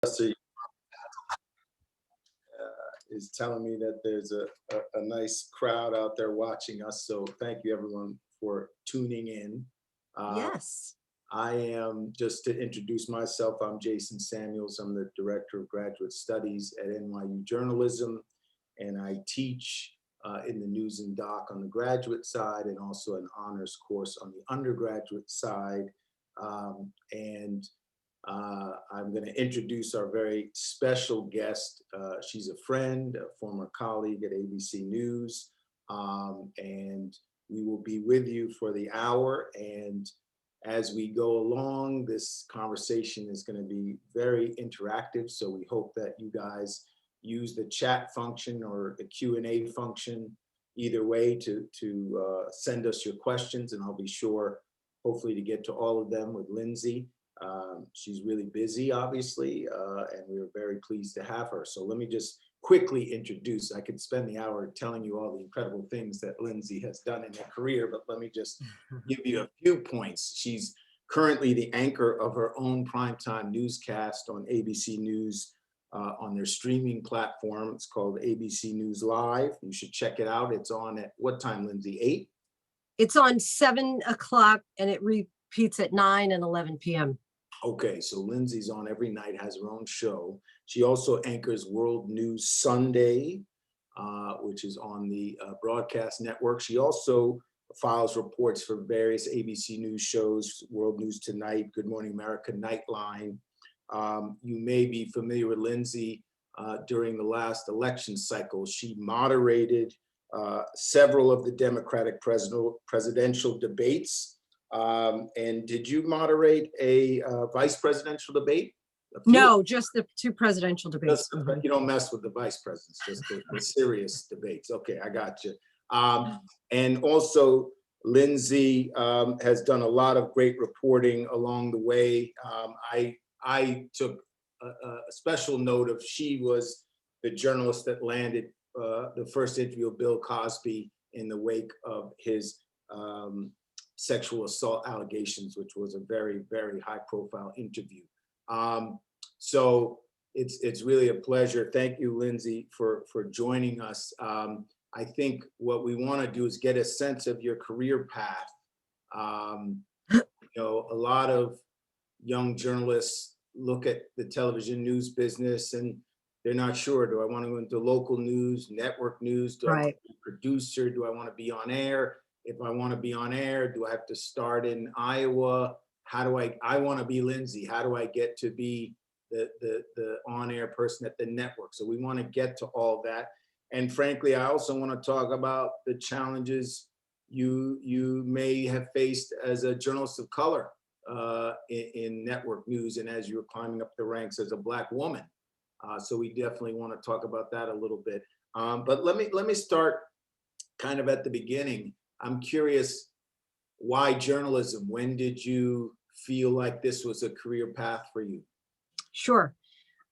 Professor is telling me that there's a nice crowd out there watching us. So thank you everyone for tuning in. Yes. I am, just to introduce myself, I'm Jason Samuels. I'm the Director of Graduate Studies at NYU Journalism, and I teach in the news and doc on the graduate side and also an honors course on the undergraduate side. I'm going to introduce our very special guest. She's a friend, a former colleague at ABC News, and we will be with you for the hour. And as we go along, this conversation is going to be very interactive. So we hope that you guys use the chat function or the Q&A function, either way, to send us your questions, and I'll be sure, hopefully, to get to all of them with Linsey. She's really busy, obviously, and we are very pleased to have her. So let me just quickly introduce. I could spend the hour telling you all the incredible things that Linsey has done in her career, but let me just give you a few points. She's currently the anchor of her own primetime newscast on ABC News on their streaming platform. It's called ABC News Live. You should check it out. It's on at what time, Linsey? 8? It's on 7 o'clock and it repeats at 9 and 11 p.m. Okay, so Linsey's on every night, has her own show. She also anchors World News Sunday, which is on the broadcast network. She also files reports for various ABC News shows, World News Tonight, Good Morning America, Nightline. You may be familiar with Linsey during the last election cycle. She moderated several of the Democratic presidential debates. And did you moderate a vice presidential debate? No, just the 2 presidential debates. You don't mess with the vice presidents, just the serious debates. Okay, I got you. And also, Linsey has done a lot of great reporting along the way. I took a special note of, she was the journalist that landed the first interview of Bill Cosby in the wake of his sexual assault allegations, which was a very, very high profile interview. So it's really a pleasure. Thank you, Linsey, for joining us. I think what we want to do is get a sense of your career path. You know, a lot of young journalists look at the television news business and they're not sure. Do I want to go into local news, network news? Do I want to be a producer? Do I want to be on air? If I want to be on air, do I have to start in Iowa? How do I want to be Linsey? How do I get to be the on-air person at the network? So we want to get to all that. And frankly, I also want to talk about the challenges you may have faced as a journalist of color in network news, and as you're climbing up the ranks as a Black woman. So we definitely want to talk about that a little bit. But let me start kind of at the beginning. I'm curious, why journalism? When did you feel like this was a career path for you? Sure.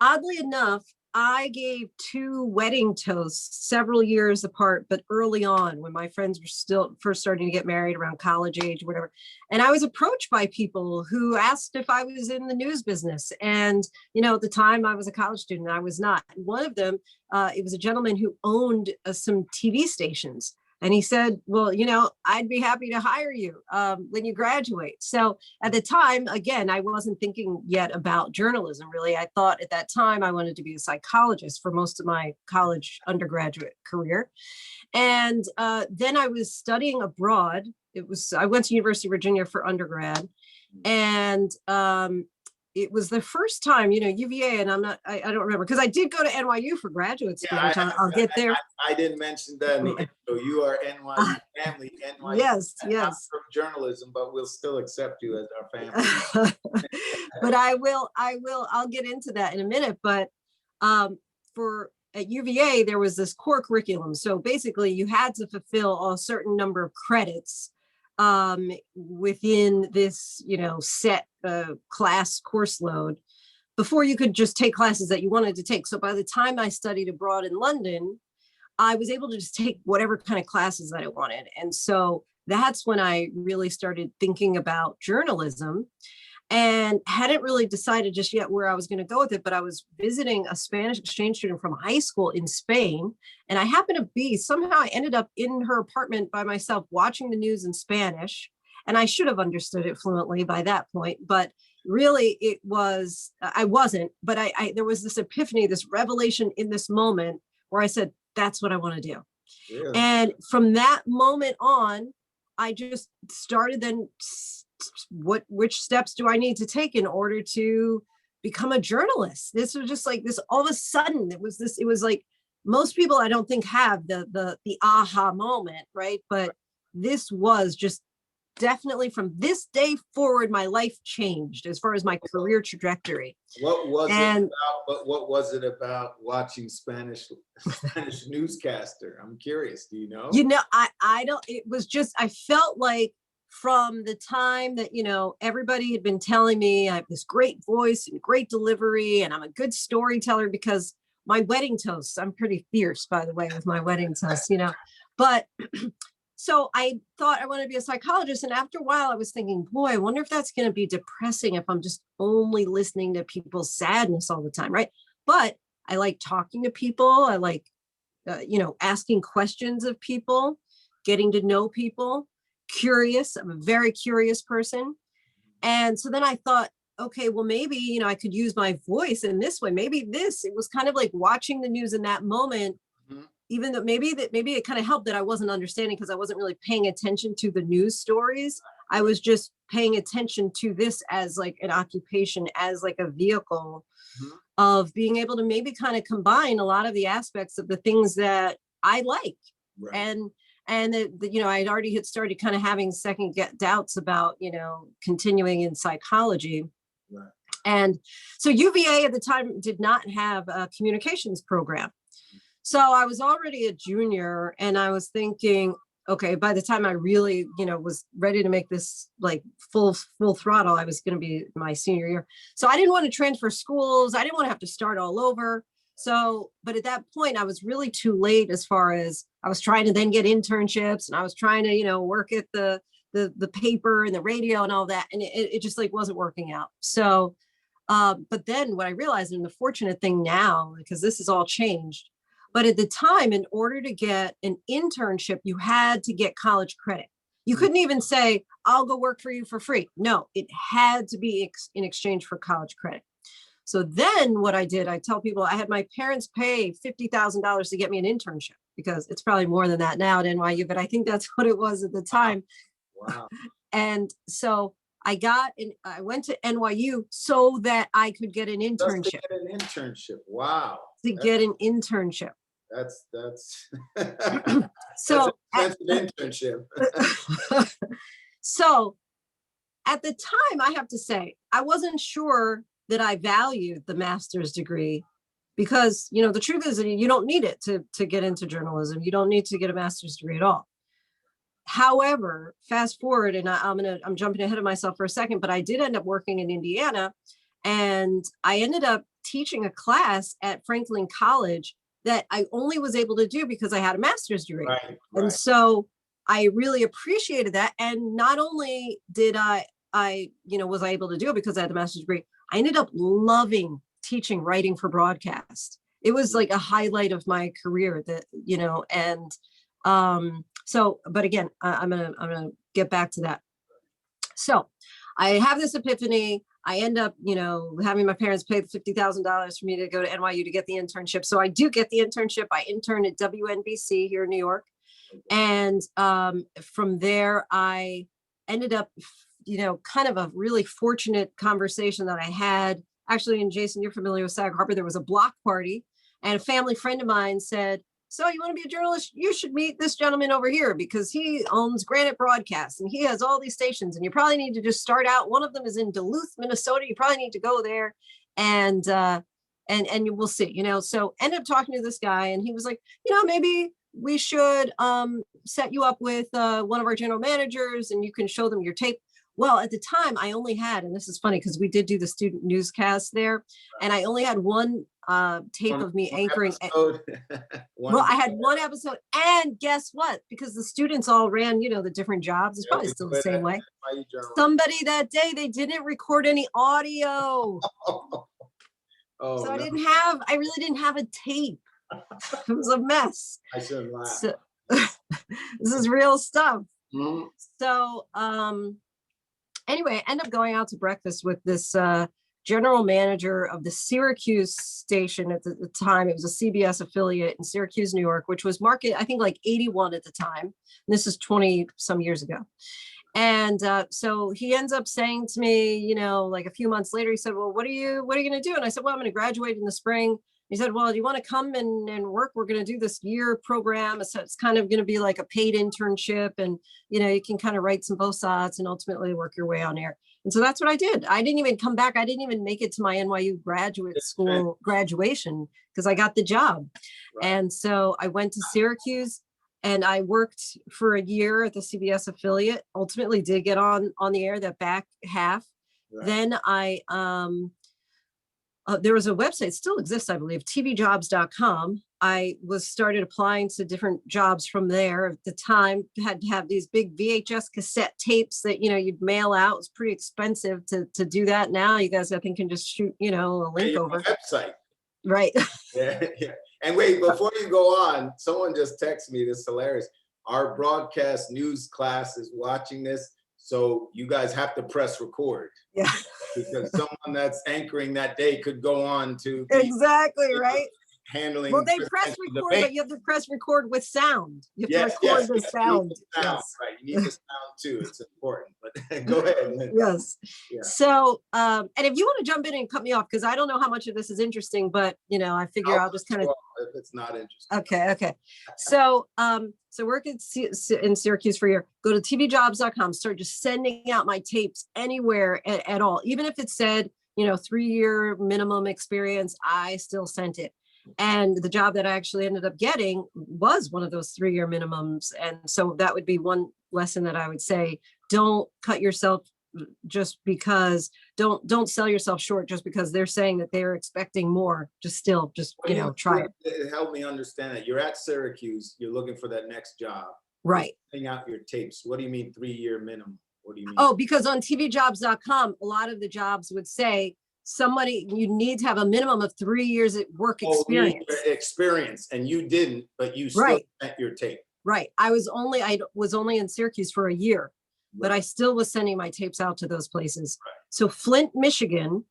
Oddly enough, I gave 2 wedding toasts several years apart, but early on when my friends were still first starting to get married, around college age, whatever. And I was approached by people who asked if I was in the news business. And, you know, at the time I was a college student, I was not. One of them, it was a gentleman who owned some TV stations. And he said, well, you know, I'd be happy to hire you when you graduate. So at the time, again, I wasn't thinking yet about journalism, really. I thought at that time I wanted to be a psychologist for most of my college undergraduate career. And then I was studying abroad. I went to University of Virginia for undergrad. And it was the first time, you know, UVA, and I don't remember, because I did go to NYU for graduate school, which I'll get there. I didn't mention that. So you are NYU family, NYU. Yes. From journalism, but we'll still accept you as our family. But I'll get into that in a minute. But at UVA, there was this core curriculum. So basically you had to fulfill a certain number of credits within this, you know, set class course load before you could just take classes that you wanted to take. So by the time I studied abroad in London, I was able to just take whatever kind of classes that I wanted. And so that's when I really started thinking about journalism. and hadn't really decided just yet where I was going to go with it, but I was visiting a Spanish exchange student from high school in Spain. And I happened to be, somehow I ended up in her apartment by myself watching the news in Spanish. And I should have understood it fluently by that point, but really it was, I wasn't, but there was this epiphany, this revelation in this moment where I said, that's what I want to do. Yeah. And from that moment on, I just started then, which steps do I need to take in order to become a journalist? This was just like this, all of a sudden, it was like, most people I don't think have the aha moment, right? But this was just definitely from this day forward, my life changed as far as my career trajectory. What was it about watching Spanish newscaster? I'm curious. Do you know? You know, I don't, it was just, I felt like from the time that, you know, everybody had been telling me I have this great voice and great delivery and I'm a good storyteller, because my wedding toasts, I'm pretty fierce, by the way, with my wedding toasts, you know, but so I thought I wanted to be a psychologist. And after a while I was thinking, boy, I wonder if that's going to be depressing if I'm just only listening to people's sadness all the time. Right. But I like talking to people. I like, you know, asking questions of people, getting to know people, curious. I'm a very curious person. And so then I thought, okay, well, maybe, you know, I could use my voice in this way. Maybe it was kind of like watching the news in that moment. Mm-hmm. Even though maybe it kind of helped that I wasn't understanding because I wasn't really paying attention to the news stories. I was just paying attention to this as like an occupation, as like a vehicle mm-hmm. of being able to maybe kind of combine a lot of the aspects of the things that I like. Right. And you know, I'd already had started kind of having second doubts about, you know, continuing in psychology. Right. And so UVA at the time did not have a communications program. So I was already a junior and I was thinking, okay, by the time I really, you know, was ready to make this like full throttle, I was going to be my senior year. So I didn't want to transfer schools. I didn't want to have to start all over. So, but at that point I was really too late as far as I was trying to then get internships and I was trying to, you know, work at the paper and the radio and all that. And it just like wasn't working out. So, but then what I realized, and the fortunate thing now, because this has all changed, but at the time, in order to get an internship, you had to get college credit. You couldn't even say, I'll go work for you for free. No, it had to be in exchange for college credit. So then what I did, I tell people I had my parents pay $50,000 to get me an internship, because it's probably more than that now at NYU, but I think that's what it was at the time. Wow. And so I went to NYU so that I could get an internship. Just to get an internship. Wow. Get an internship. That's so that's an internship. So at the time, I have to say, I wasn't sure that I valued the master's degree, because, you know, the truth is that you don't need it to get into journalism. You don't need to get a master's degree at all. However, fast forward, and I'm jumping ahead of myself for a second, but I did end up working in Indiana, and I ended up teaching a class at Franklin College that I only was able to do because I had a master's degree. Right. And so I really appreciated that. And not only did I, you know, was I able to do it because I had the master's degree, I ended up loving teaching writing for broadcast. It was like a highlight of my career that, you know, and so, but again, I'm gonna get back to that. So I have this epiphany. I end up, you know, having my parents pay $50,000 for me to go to NYU to get the internship. So I do get the internship. I intern at WNBC here in New York. And from there, I ended up, you know, kind of a really fortunate conversation that I had. Actually, and Jason, you're familiar with Sag Harbor, there was a block party and a family friend of mine said, so you want to be a journalist? You should meet this gentleman over here because he owns Granite Broadcast and he has all these stations and you probably need to just start out. One of them is in Duluth, Minnesota. You probably need to go there and you will see, you know. So ended up talking to this guy and he was like, you know, maybe we should set you up with one of our general managers and you can show them your tape. Well, at the time I only had, and this is funny because we did do the student newscast there, and I only had one tape of me anchoring. Episode. Well, I had one episode, and guess what? Because the students all ran, the different jobs. It's probably still the same way. Somebody that day, they didn't record any audio. Oh, So no. I really didn't have a tape. It was a mess. I shouldn't laugh. So, this is real stuff. Mhm. So anyway, I ended up going out to breakfast with this general manager of the Syracuse station at the time. It was a CBS affiliate in Syracuse, New York, which was market, I think, like 81 at the time. And this is 20 some years ago. And so he ends up saying to me, like a few months later, he said, well, what are you going to do? And I said, well, I'm going to graduate in the spring. He said, well, do you want to come and work? We're going to do this year program. So it's kind of going to be like a paid internship. And, you can kind of write some VOSATs and ultimately work your way on air. And so that's what I did. I didn't even come back. I didn't even make it to my NYU graduate school graduation because I got the job. Right. And so I went to Syracuse and I worked for a year at the CBS affiliate, ultimately did get on the air that back half. Right. Then I, there was a website, still exists, I believe, tvjobs.com. I started applying to different jobs from there. At the time, had to have these big VHS cassette tapes that, you'd mail out. It was pretty expensive to do that. Now you guys, I think, can just shoot, a link over. Website. Right. Yeah. And wait, before you go on, someone just texted me, this is hilarious. Our broadcast news class is watching this. So you guys have to press record. Yeah. Because someone that's anchoring that day could go on to exactly right. Handling. Well, they press record, but you have to press record with sound. You have to record the sound. Yes. Right. You need the sound too. It's important. But go ahead. Yes. Yeah. So, and if you want to jump in and cut me off, because I don't know how much of this is interesting, but I figure I'll just kind of. If it's not interesting. Okay. So, work in Syracuse for a year. Go to tvjobs.com. Start just sending out my tapes anywhere at all, even if it said 3-year minimum experience. I still sent it. And the job that I actually ended up getting was one of those 3-year minimums. And so that would be one lesson that I would say: don't cut yourself just because, don't sell yourself short just because they're saying that they're expecting more. Just try it. Help me understand that. You're at Syracuse, you're looking for that next job. Right. Putting out your tapes. What do you mean 3-year minimum? What do you mean? Oh, because on tvjobs.com, a lot of the jobs would say, you need to have a minimum of 3 years at work experience. And you didn't, but you still sent your tape. Right. I was only in Syracuse for a year, but I still was sending my tapes out to those places. Right. So Flint, Michigan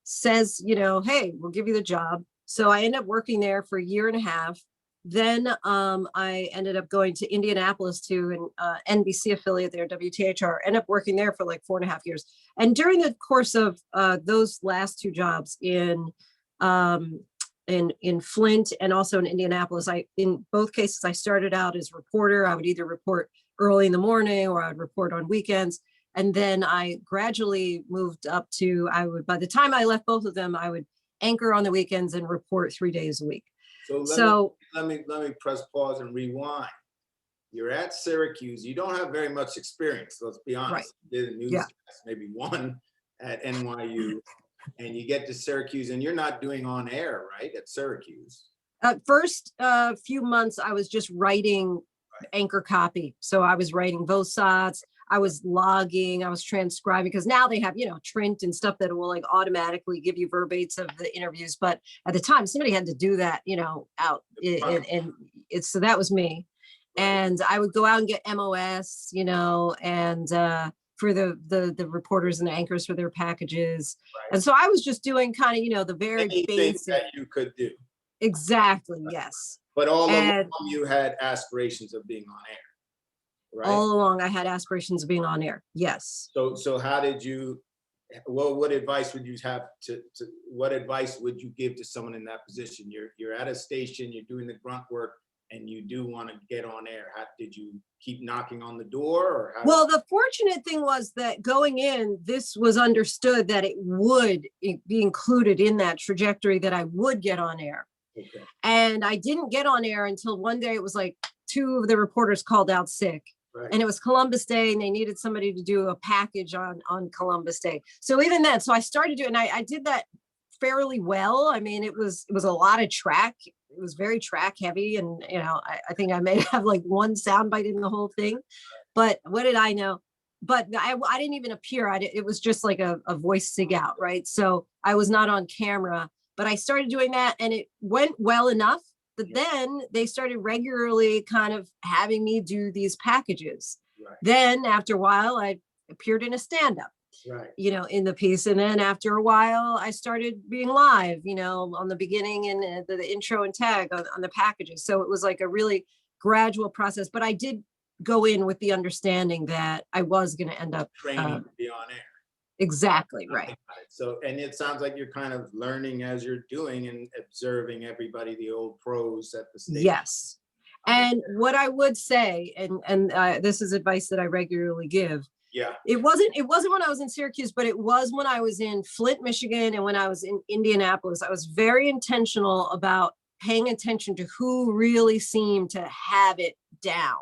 says, hey, we'll give you the job. So I ended up working there for a year and a half. Then I ended up going to Indianapolis to an NBC affiliate there, WTHR. Ended up working there for like 4.5 years. And during the course of those last 2 jobs in Flint and also in Indianapolis, in both cases, I started out as reporter. I would either report early in the morning or I would report on weekends. And then I gradually moved up to, by the time I left both of them, I would anchor on the weekends and report 3 days a week. So let me press pause and rewind. You're at Syracuse. You don't have very much experience. Let's be honest. Right. You did a newscast, maybe one at NYU, and you get to Syracuse, and you're not doing on air, right? At Syracuse. First few months, I was just writing anchor copy. So I was writing VOSATs. I was logging, I was transcribing, because now they have, Trint and stuff that will like automatically give you verbates of the interviews. But at the time, somebody had to do that, out. And it's, so that was me. And I would go out and get MOS, and for the reporters and the anchors for their packages. Right. And so I was just doing kind of, the very anything basic that you could do. Exactly. Yes. But all along you had aspirations of being on air. Right? All along, I had aspirations of being on air. Yes. So how did you? Well, what advice would you have what advice would you give to someone in that position? You're at a station, you're doing the grunt work, and you do want to get on air. How did you keep knocking on the door? Or well, the fortunate thing was that going in, this was understood that it would be included in that trajectory that I would get on air. Okay. And I didn't get on air until one day. It was like 2 of the reporters called out sick. Right. And it was Columbus Day, and they needed somebody to do a package on Columbus Day. So even then, so I started doing, I did that fairly well. I mean, it was a lot of track. It was very track heavy, and I think I may have like one soundbite in the whole thing. But what did I know? But I didn't even appear. It was just like a voice sig out, right? So I was not on camera, but I started doing that, and it went well enough. But then they started regularly kind of having me do these packages. Right. Then after a while, I appeared in a stand-up, Right. in the piece. And then after a while, I started being live, on the beginning and the intro and tag on the packages. So it was like a really gradual process. But I did go in with the understanding that I was going to end up Training to be on air. Exactly, right. So, and it sounds like you're kind of learning as you're doing and observing everybody, the old pros at the stage. Yes. And what I would say, and this is advice that I regularly give. Yeah. It wasn't when I was in Syracuse, but it was when I was in Flint, Michigan, and when I was in Indianapolis. I was very intentional about paying attention to who really seemed to have it down.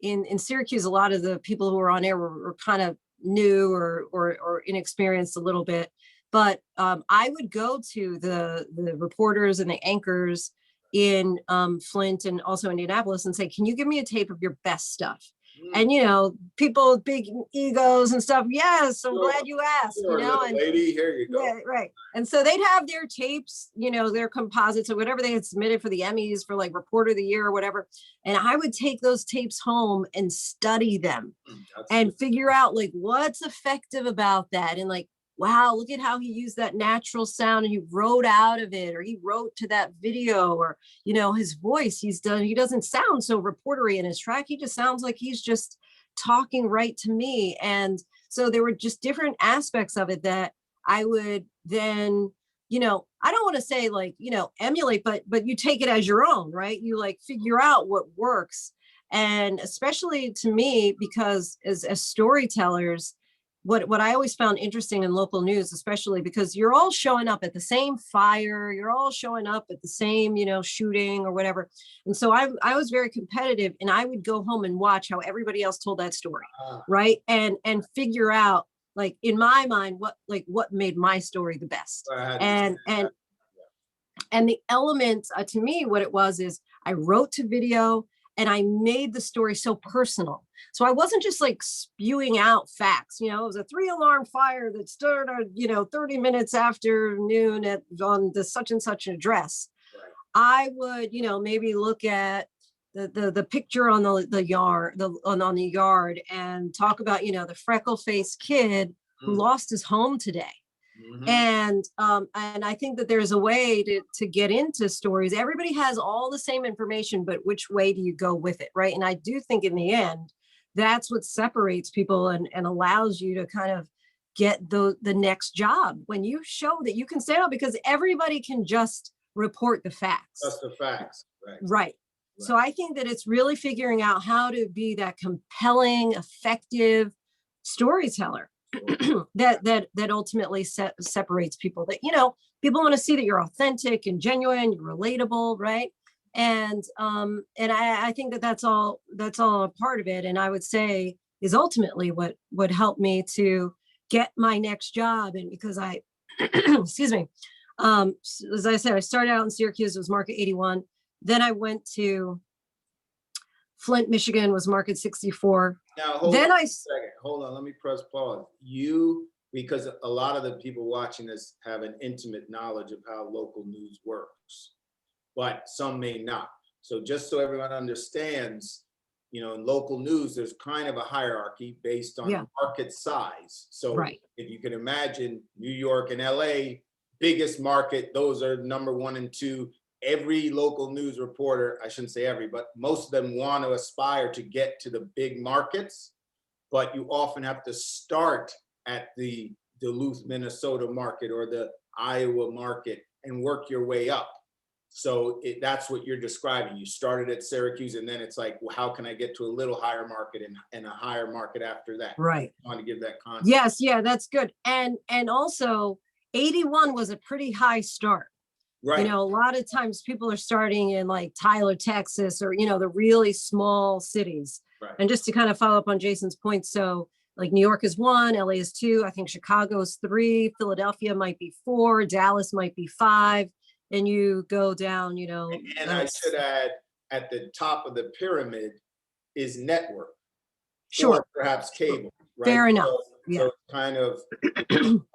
In Syracuse, a lot of the people who were on air were kind of new or inexperienced a little bit, but I would go to the reporters and the anchors in Flint and also Indianapolis and say, can you give me a tape of your best stuff? And people with big egos and stuff, yes, I'm glad you asked. Sure, and lady, here you go. Yeah, right. And so they'd have their tapes, their composites or whatever they had submitted for the Emmys for like Reporter of the Year or whatever. And I would take those tapes home and study them and figure out like what's effective about that. And like, wow, look at how he used that natural sound and he wrote out of it, or he wrote to that video, or, his voice he doesn't sound so reportery in his track. He just sounds like he's just talking right to me. And so there were just different aspects of it that I would then, I don't want to say like, emulate, but you take it as your own, right? You like figure out what works. And especially to me, because as storytellers, what I always found interesting in local news, especially because you're all showing up at the same fire, you're all showing up at the same, shooting or whatever. And so I was very competitive, and I would go home and watch how everybody else told that story, right? And figure out, like in my mind, what made my story the best. And the element to me, what it was is I wrote to video and I made the story so personal. So I wasn't just like spewing out facts. It was a 3-alarm fire that started, 30 minutes after noon on the such and such address. Right. I would, maybe look at the picture on the yard, on the yard, and talk about, the freckle-faced kid who lost his home today. Mm-hmm. And I think that there's a way to get into stories. Everybody has all the same information, but which way do you go with it, right? And I do think in the end, that's what separates people and allows you to kind of get the next job, when you show that you can stand up, because everybody can just report the facts. Just the facts, right? Right. So I think that it's really figuring out how to be that compelling, effective storyteller that ultimately separates people. That people want to see that you're authentic and genuine, you're relatable, right? And I think that that's all a part of it. And I would say is ultimately what helped me to get my next job. And because I, excuse me, as I said, I started out in Syracuse, it was Market 81. Then I went to Flint, Michigan, was Market 64. Now, hold on a second. Hold on, let me press pause. Because a lot of the people watching this have an intimate knowledge of how local news works, but some may not. So just so everyone understands, in local news, there's kind of a hierarchy based on market size. So if you can imagine New York and LA, biggest market, those are number 1 and 2. Every local news reporter, I shouldn't say every, but most of them want to aspire to get to the big markets, but you often have to start at the Duluth, Minnesota market or the Iowa market and work your way up. So that's what you're describing. You started at Syracuse, and then it's like, well, how can I get to a little higher market and a higher market after that? Right. I want to give that context. Yes, yeah, that's good. And also 81 was a pretty high start. Right. You know, a lot of times people are starting in like Tyler, Texas, or, the really small cities. Right. And just to kind of follow up on Jason's point, so like New York is 1, LA is 2, I think Chicago is 3, Philadelphia might be 4, Dallas might be 5, and you go down, And I should add, at the top of the pyramid is network, sure, or perhaps cable, right? fair enough. So kind of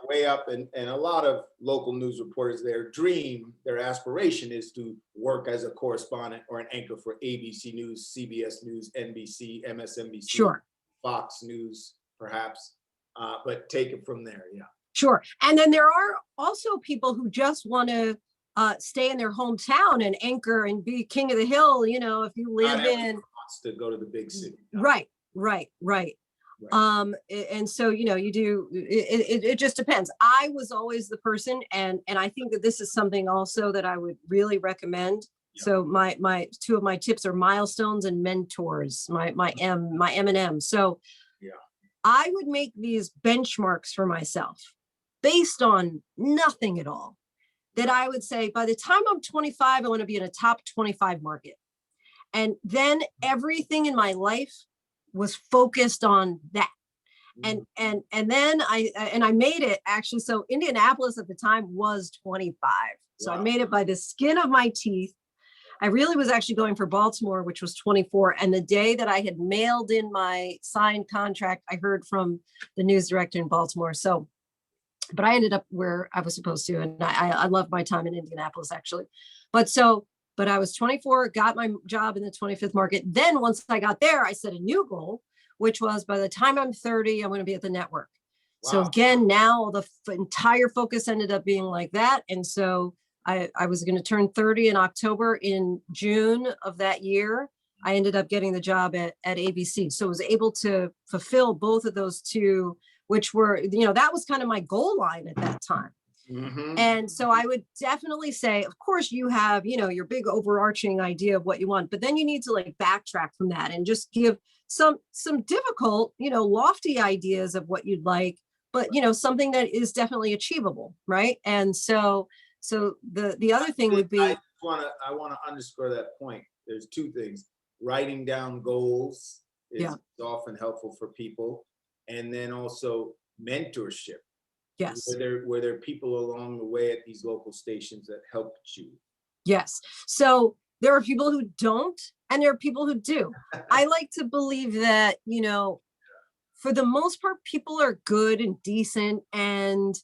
way up, and a lot of local news reporters, their aspiration is to work as a correspondent or an anchor for ABC News, CBS News, NBC, MSNBC, Sure. Fox News, perhaps, but take it from there. Yeah. Sure. And then there are also people who just want to stay in their hometown and anchor and be king of the hill. If you live Not in, everyone wants to go to the big city. right. And so, you do, it just depends. I was always the person, and I think that this is something also that I would really recommend. Yeah. So my 2 of my tips are milestones and mentors, my M&M. So yeah, I would make these benchmarks for myself based on nothing at all. That I would say, by the time I'm 25, I want to be in a top 25 market. And then everything in my life was focused on that. And then I made it actually. So Indianapolis at the time was 25. So wow. I made it by the skin of my teeth. I really was actually going for Baltimore, which was 24. And the day that I had mailed in my signed contract, I heard from the news director in Baltimore. So, but I ended up where I was supposed to. And I loved my time in Indianapolis, actually. But I was 24, got my job in the 25th market. Then once I got there, I set a new goal, which was by the time I'm 30, I'm going to be at the network. Wow. So again, now the entire focus ended up being like that. And so I was going to turn 30 in October. In June of that year, I ended up getting the job at ABC. So I was able to fulfill both of those 2, which were, that was kind of my goal line at that time. Mm-hmm. And so I would definitely say, of course, you have, your big overarching idea of what you want, but then you need to like backtrack from that and just give some difficult, lofty ideas of what you'd like, but, something that is definitely achievable. Right. And so the other thing would be, I want to underscore that point. There's 2 things. Writing down goals is often helpful for people. And then also mentorship. Yes. Were there people along the way at these local stations that helped you? Yes. So there are people who don't, and there are people who do. I like to believe that, for the most part, people are good and decent, and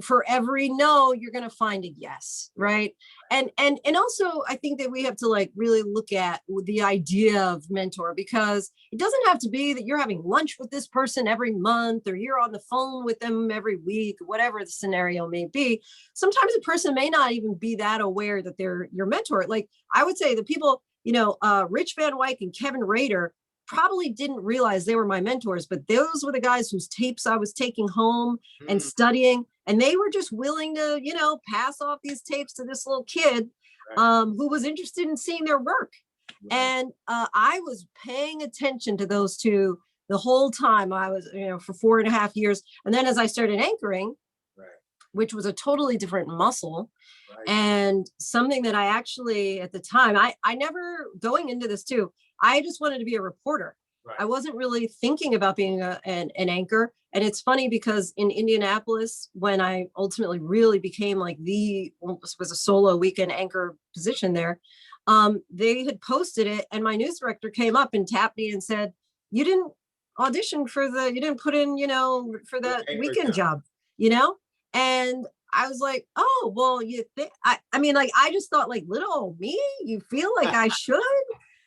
for every no, you're going to find a yes. Right. And also I think that we have to like really look at the idea of mentor, because it doesn't have to be that you're having lunch with this person every month, or you're on the phone with them every week, whatever the scenario may be. Sometimes a person may not even be that aware that they're your mentor. Like I would say the people, Rich Van Wyck and Kevin Rader probably didn't realize they were my mentors, but those were the guys whose tapes I was taking home and studying. And they were just willing to, pass off these tapes to this little kid who was interested in seeing their work. Right. And I was paying attention to those 2 the whole time. I was, for 4.5 years. And then as I started anchoring, which was a totally different muscle, and something that I actually, at the time, I never, going into this too, I just wanted to be a reporter. Right. I wasn't really thinking about being an anchor. And it's funny because in Indianapolis, when I ultimately really became like was a solo weekend anchor position there, they had posted it, and my news director came up and tapped me and said, "You didn't audition you didn't put in, for that weekend job, And I was like, oh, well, you think, I mean, like, I just thought like, little old me, you feel like I should,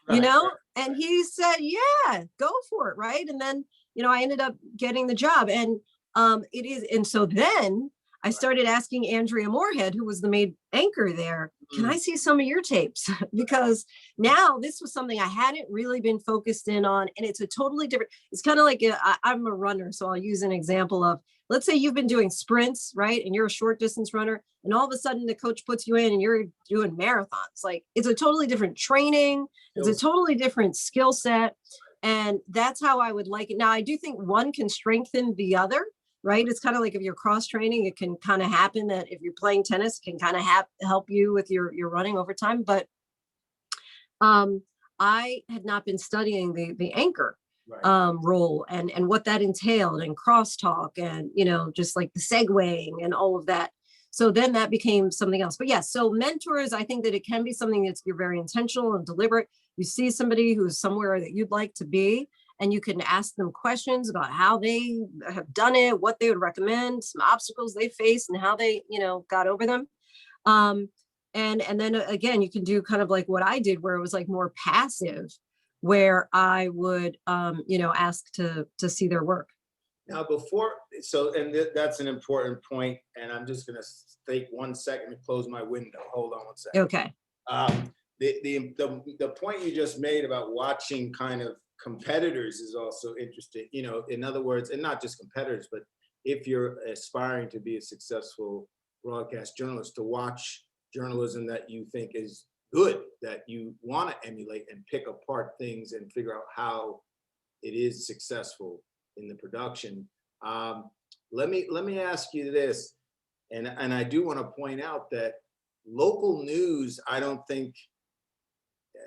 And he said, yeah, go for it. Right. And then, I ended up getting the job, and it is. And so then I started asking Andrea Moorhead, who was the main anchor there, can I see some of your tapes? Because now this was something I hadn't really been focused in on. And it's a totally different, it's kind of like, I'm a runner. So I'll use an example of, let's say you've been doing sprints, right? And you're a short distance runner, and all of a sudden the coach puts you in and you're doing marathons. Like, it's a totally different training. It's a totally different skill set. And that's how I would like it. Now, I do think one can strengthen the other. right? It's kind of like if you're cross training, it can kind of happen that if you're playing tennis, it can kind of help you with your running over time. But I had not been studying the anchor role and what that entailed, and crosstalk, and just like the segueing and all of that. So then that became something else. But yes, so mentors, I think that it can be something that's you're very intentional and deliberate. You see somebody who's somewhere that you'd like to be, and you can ask them questions about how they have done it, what they would recommend, some obstacles they faced, and how they, got over them. And then again, you can do kind of like what I did, where it was like more passive, where I would, ask to see their work. Now, that's an important point, and I'm just going to take 1 second to close my window. Hold on 1 second. Okay. The point you just made about watching kind of competitors is also interesting. In other words, and not just competitors, but if you're aspiring to be a successful broadcast journalist, to watch journalism that you think is good, that you want to emulate and pick apart things and figure out how it is successful in the production. Let me ask you this, and I do want to point out that local news, I don't think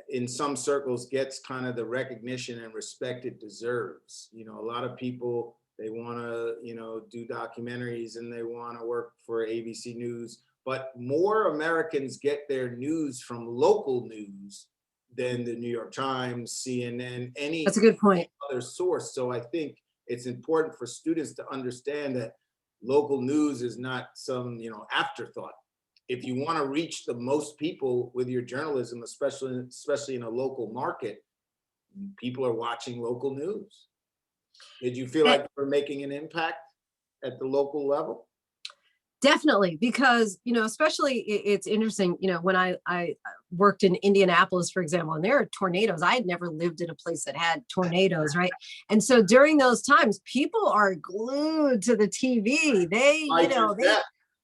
in some circles gets kind of the recognition and respect it deserves. A lot of people, they want to, do documentaries and they want to work for ABC News, but more Americans get their news from local news than the New York Times, CNN, any That's a good point. other source. So I think it's important for students to understand that local news is not some, afterthought. If you want to reach the most people with your journalism, especially in a local market, people are watching local news. Did you feel like you were making an impact at the local level? Definitely, because, especially it's interesting, when I worked in Indianapolis, for example, and there are tornadoes. I had never lived in a place that had tornadoes, right? And so during those times, people are glued to the TV.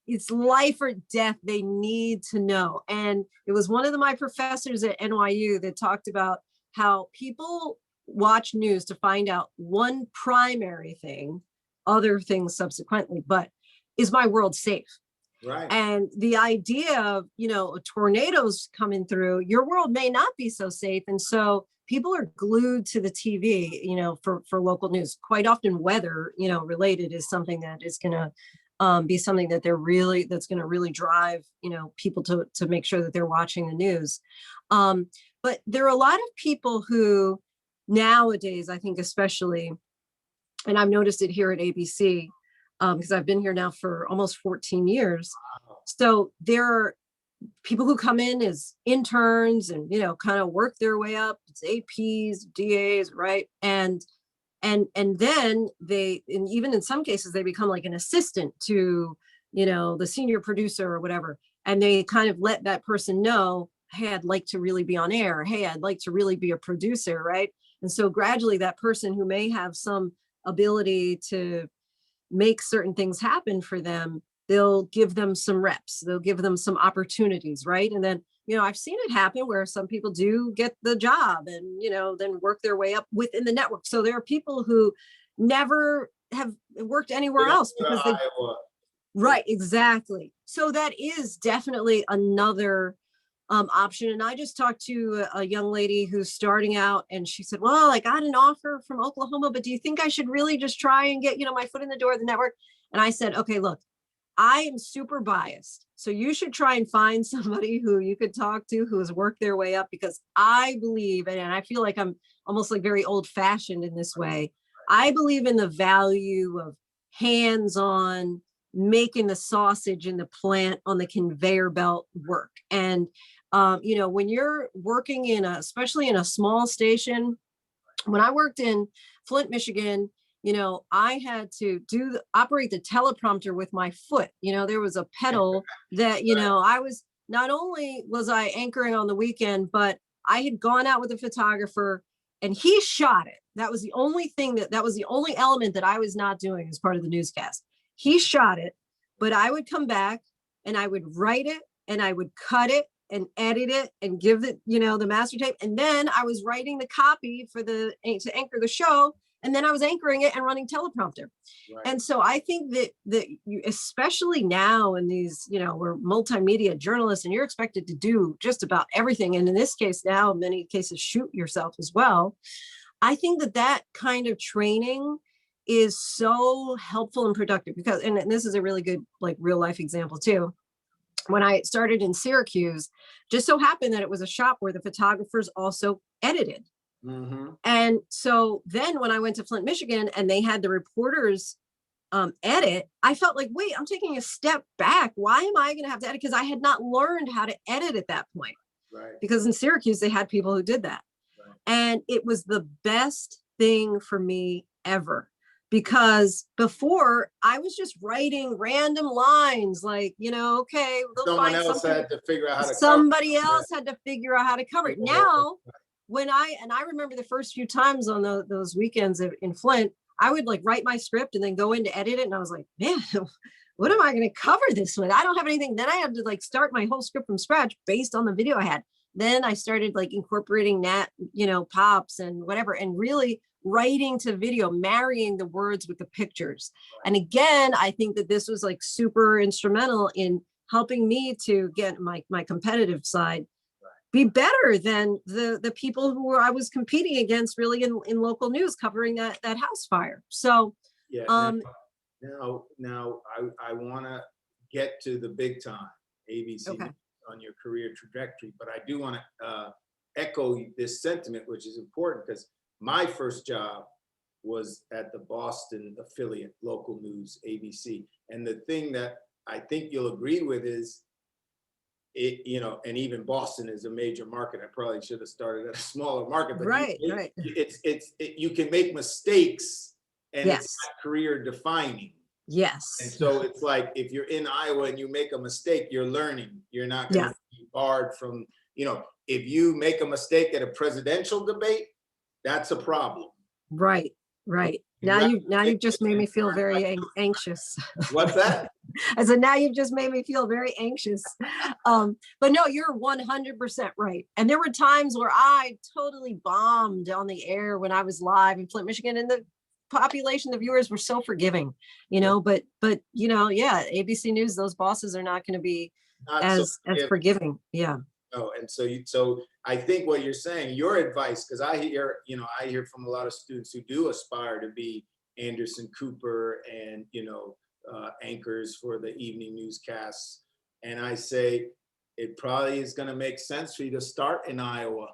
It's life or death. They need to know. And it was one of my professors at NYU that talked about how people watch news to find out one primary thing, other things subsequently, but is my world safe? Right. And the idea of, tornadoes coming through, your world may not be so safe. And so people are glued to the TV, for local news. Quite often weather, related is something that is going to be something that that's going to really drive, people to make sure that they're watching the news. But there are a lot of people who nowadays, I think especially, and I've noticed it here at ABC, because I've been here now for almost 14 years. So there are people who come in as interns and, kind of work their way up. It's APs, DAs, right? And then and even in some cases, they become like an assistant to, the senior producer or whatever. And they kind of let that person know, hey, I'd like to really be on air. Hey, I'd like to really be a producer, right? And so gradually that person who may have some ability to make certain things happen for them, they'll give them some reps, they'll give them some opportunities, right? And then, I've seen it happen where some people do get the job and, then work their way up within the network. So there are people who never have worked anywhere else because they, right, exactly. So that is definitely another option. And I just talked to a young lady who's starting out, and she said, well, I got an offer from Oklahoma, but do you think I should really just try and get, my foot in the door of the network? And I said, okay, look, I am super biased. So you should try and find somebody who you could talk to who has worked their way up, because I believe, and I feel like I'm almost like very old fashioned in this way. I believe in the value of hands-on making the sausage in the plant on the conveyor belt work. And when you're working especially in a small station, when I worked in Flint, Michigan, I had to operate the teleprompter with my foot. There was a pedal that, not only was I anchoring on the weekend, but I had gone out with a photographer and he shot it. That was the only thing that was the only element that I was not doing as part of the newscast. He shot it, but I would come back and I would write it and I would cut it and edit it and give it, the master tape. And then I was writing the copy to anchor the show. And then I was anchoring it and running teleprompter. Right. And so I think that you, especially now in these, we're multimedia journalists and you're expected to do just about everything. And in this case now, in many cases, shoot yourself as well. I think that kind of training is so helpful and productive because, and this is a really good, like real life example too. When I started in Syracuse, just so happened that it was a shop where the photographers also edited. Mm-hmm. And so then when I went to Flint, Michigan, and they had the reporters edit, I felt like, wait, I'm taking a step back. Why am I going to have to edit? Because I had not learned how to edit at that point. Right. Because in Syracuse, they had people who did that. Right. And it was the best thing for me ever. Because before I was just writing random lines like, okay, someone else had to figure out how to somebody else had to figure out how to cover it. Now, when I remember the first few times on those weekends in Flint, I would like write my script and then go in to edit it. And I was like, man, what am I going to cover this with? I don't have anything. Then I had to like start my whole script from scratch based on the video I had. Then I started like incorporating pops and whatever, and really writing to video, marrying the words with the pictures. And again, I think that this was like super instrumental in helping me to get my competitive side be better than the people who I was competing against really in local news covering that house fire. So yeah, now I want to get to the big time ABC on your career trajectory, but I do want to echo this sentiment, which is important because my first job was at the Boston affiliate, local news, ABC. And the thing that I think you'll agree with is it, and even Boston is a major market. I probably should have started at a smaller market, but right. You can make mistakes and Yes. it's not career defining. Yes. And so it's like, if you're in Iowa and you make a mistake, you're learning. You're not going to be barred from, if you make a mistake at a presidential debate, that's a problem. Right. Now you've just made me feel very anxious. What's that? I said, now you've just made me feel very anxious. But no, you're 100% right. And there were times where I totally bombed on the air when I was live in Flint, Michigan, and the population, the viewers were so forgiving, but ABC News, those bosses are not going to be as forgiving. Yeah. Oh, and so I think what you're saying, your advice, because I hear from a lot of students who do aspire to be Anderson Cooper and, anchors for the evening newscasts. And I say, it probably is going to make sense for you to start in Iowa.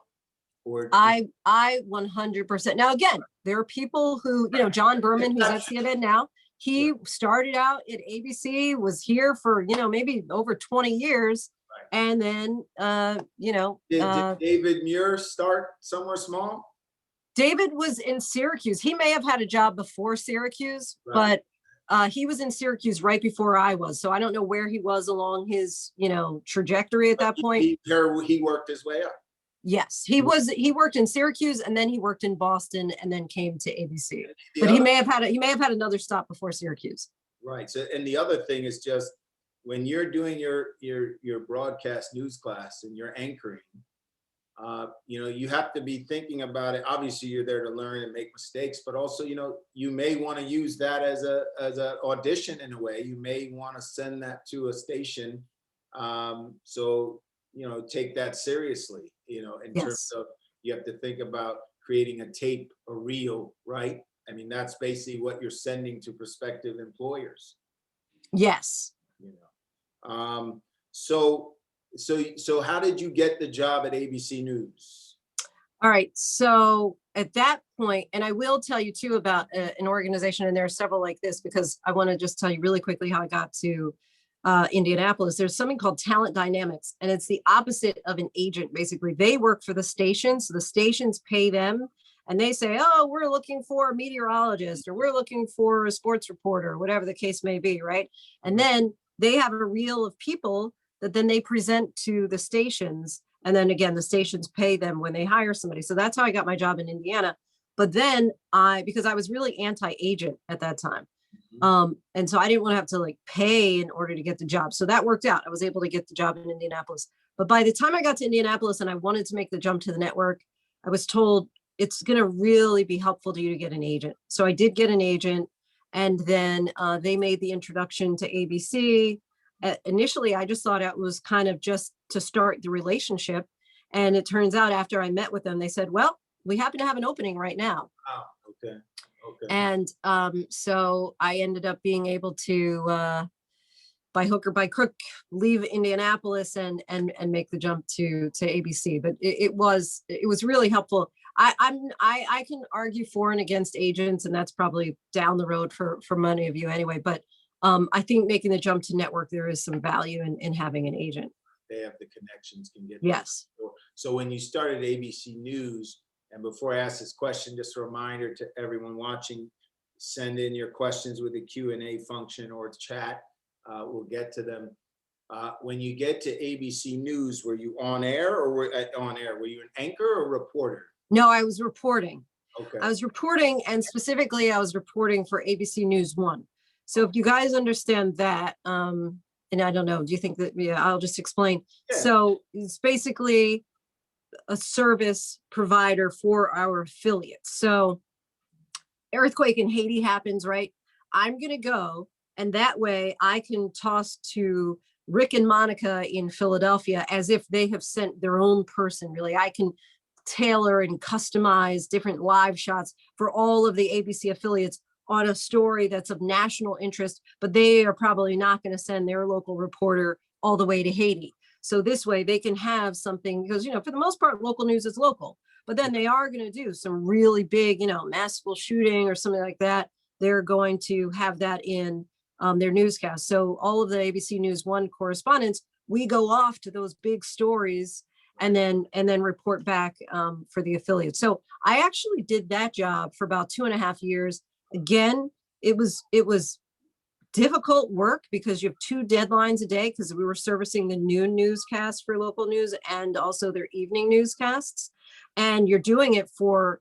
I 100%. Now, again, there are people who, John Berman, who's at CNN now, he started out at ABC, was here for, maybe over 20 years. And then, did David Muir start somewhere small? David was in Syracuse. He may have had a job before Syracuse, but he was in Syracuse right before I was. So I don't know where he was along his, trajectory at that point. He worked his way up. Yes, he worked in Syracuse and then he worked in Boston and then came to ABC. But he may have had another stop before Syracuse. Right. So, and the other thing is just when you're doing your broadcast news class and you're anchoring, you have to be thinking about it. Obviously, you're there to learn and make mistakes, but also, you may want to use that as a audition in a way. You may want to send that to a station. So, take that seriously, in terms of, you have to think about creating a tape, a reel, right? I mean, that's basically what you're sending to prospective employers. Yes. So how did you get the job at ABC News? All right. So at that point, and I will tell you too about an organization, and there are several like this, because I want to just tell you really quickly how I got to Indianapolis. There's something called Talent Dynamics, and it's the opposite of an agent. Basically, they work for the station. So the stations pay them and they say, oh, we're looking for a meteorologist, or we're looking for a sports reporter, whatever the case may be. Right. And then they have a reel of people that then they present to the stations. And then again, the stations pay them when they hire somebody. So that's how I got my job in Indiana. But then because I was really anti-agent at that time. And so I didn't want to have to like pay in order to get the job. So that worked out. I was able to get the job in Indianapolis. But by the time I got to Indianapolis and I wanted to make the jump to the network, I was told it's going to really be helpful to you to get an agent. So I did get an agent, and then they made the introduction to ABC. Initially, I just thought it was kind of just to start the relationship. And it turns out after I met with them, they said, well, we happen to have an opening right now. Oh, okay. Okay. And so I ended up being able to, by hook or by crook, leave Indianapolis and make the jump to ABC. But it was really helpful. I can argue for and against agents, and that's probably down the road for many of you anyway. But I think making the jump to network, there is some value in having an agent. They have the connections, can get. Yes. So when you started ABC News, and before I ask this question, just a reminder to everyone watching, send in your questions with the Q&A function or chat. We'll get to them. When you get to ABC News, were you on air or were you an anchor or reporter? No, I was reporting. Okay. I was reporting, and specifically I was reporting for ABC News 1. So if you guys understand that, and I don't know, do you think that, yeah, I'll just explain. Yeah. So it's basically a service provider for our affiliates. So earthquake in Haiti happens, right? I'm going to go, and that way I can toss to Rick and Monica in Philadelphia as if they have sent their own person. Really, I can tailor and customize different live shots for all of the ABC affiliates on a story that's of national interest, but they are probably not going to send their local reporter all the way to Haiti. So this way they can have something, because, for the most part, local news is local, but then they are going to do some really big, mass school shooting or something like that. They're going to have that in their newscast. So all of the ABC News 1 correspondents, we go off to those big stories and then report back for the affiliate. So I actually did that job for about 2.5 years. Again, it was difficult work because you have 2 deadlines a day, because we were servicing the noon newscast for local news and also their evening newscasts. And you're doing it for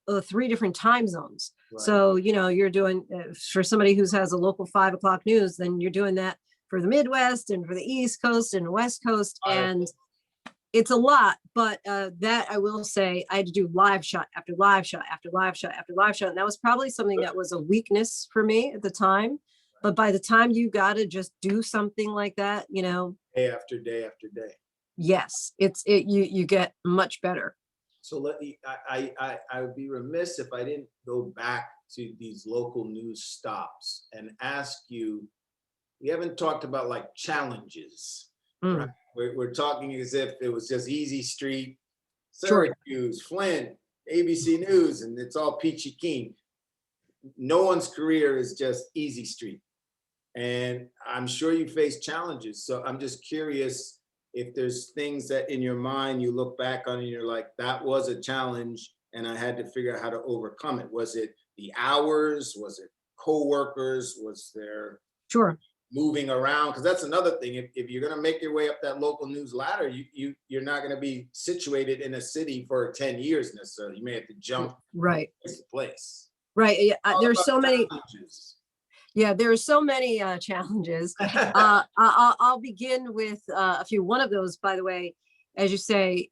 3 different time zones. Right. So, you're doing for somebody who has a local 5 o'clock news, then you're doing that for the Midwest and for the East Coast and West Coast. And it's a lot, but that I will say, I had to do live shot after live shot after live shot after live shot. And that was probably something that was a weakness for me at the time. But by the time you got to just do something like that, day after day after day. Yes, you get much better. So I would be remiss if I didn't go back to these local news stops and ask you, we haven't talked about like challenges, right? We're talking as if it was just easy street, Syracuse, Flint, ABC News, and it's all peachy keen. No one's career is just easy street. And I'm sure you face challenges. So I'm just curious if there's things that in your mind you look back on and you're like, that was a challenge and I had to figure out how to overcome it. Was it the hours? Was it coworkers? Was there moving around? Because that's another thing. If you're going to make your way up that local news ladder, you're not going to be situated in a city for 10 years necessarily. You may have to jump place to place. Right. There's so many challenges. Yeah, there are so many challenges. I'll begin with a few. One of those, by the way, as you say,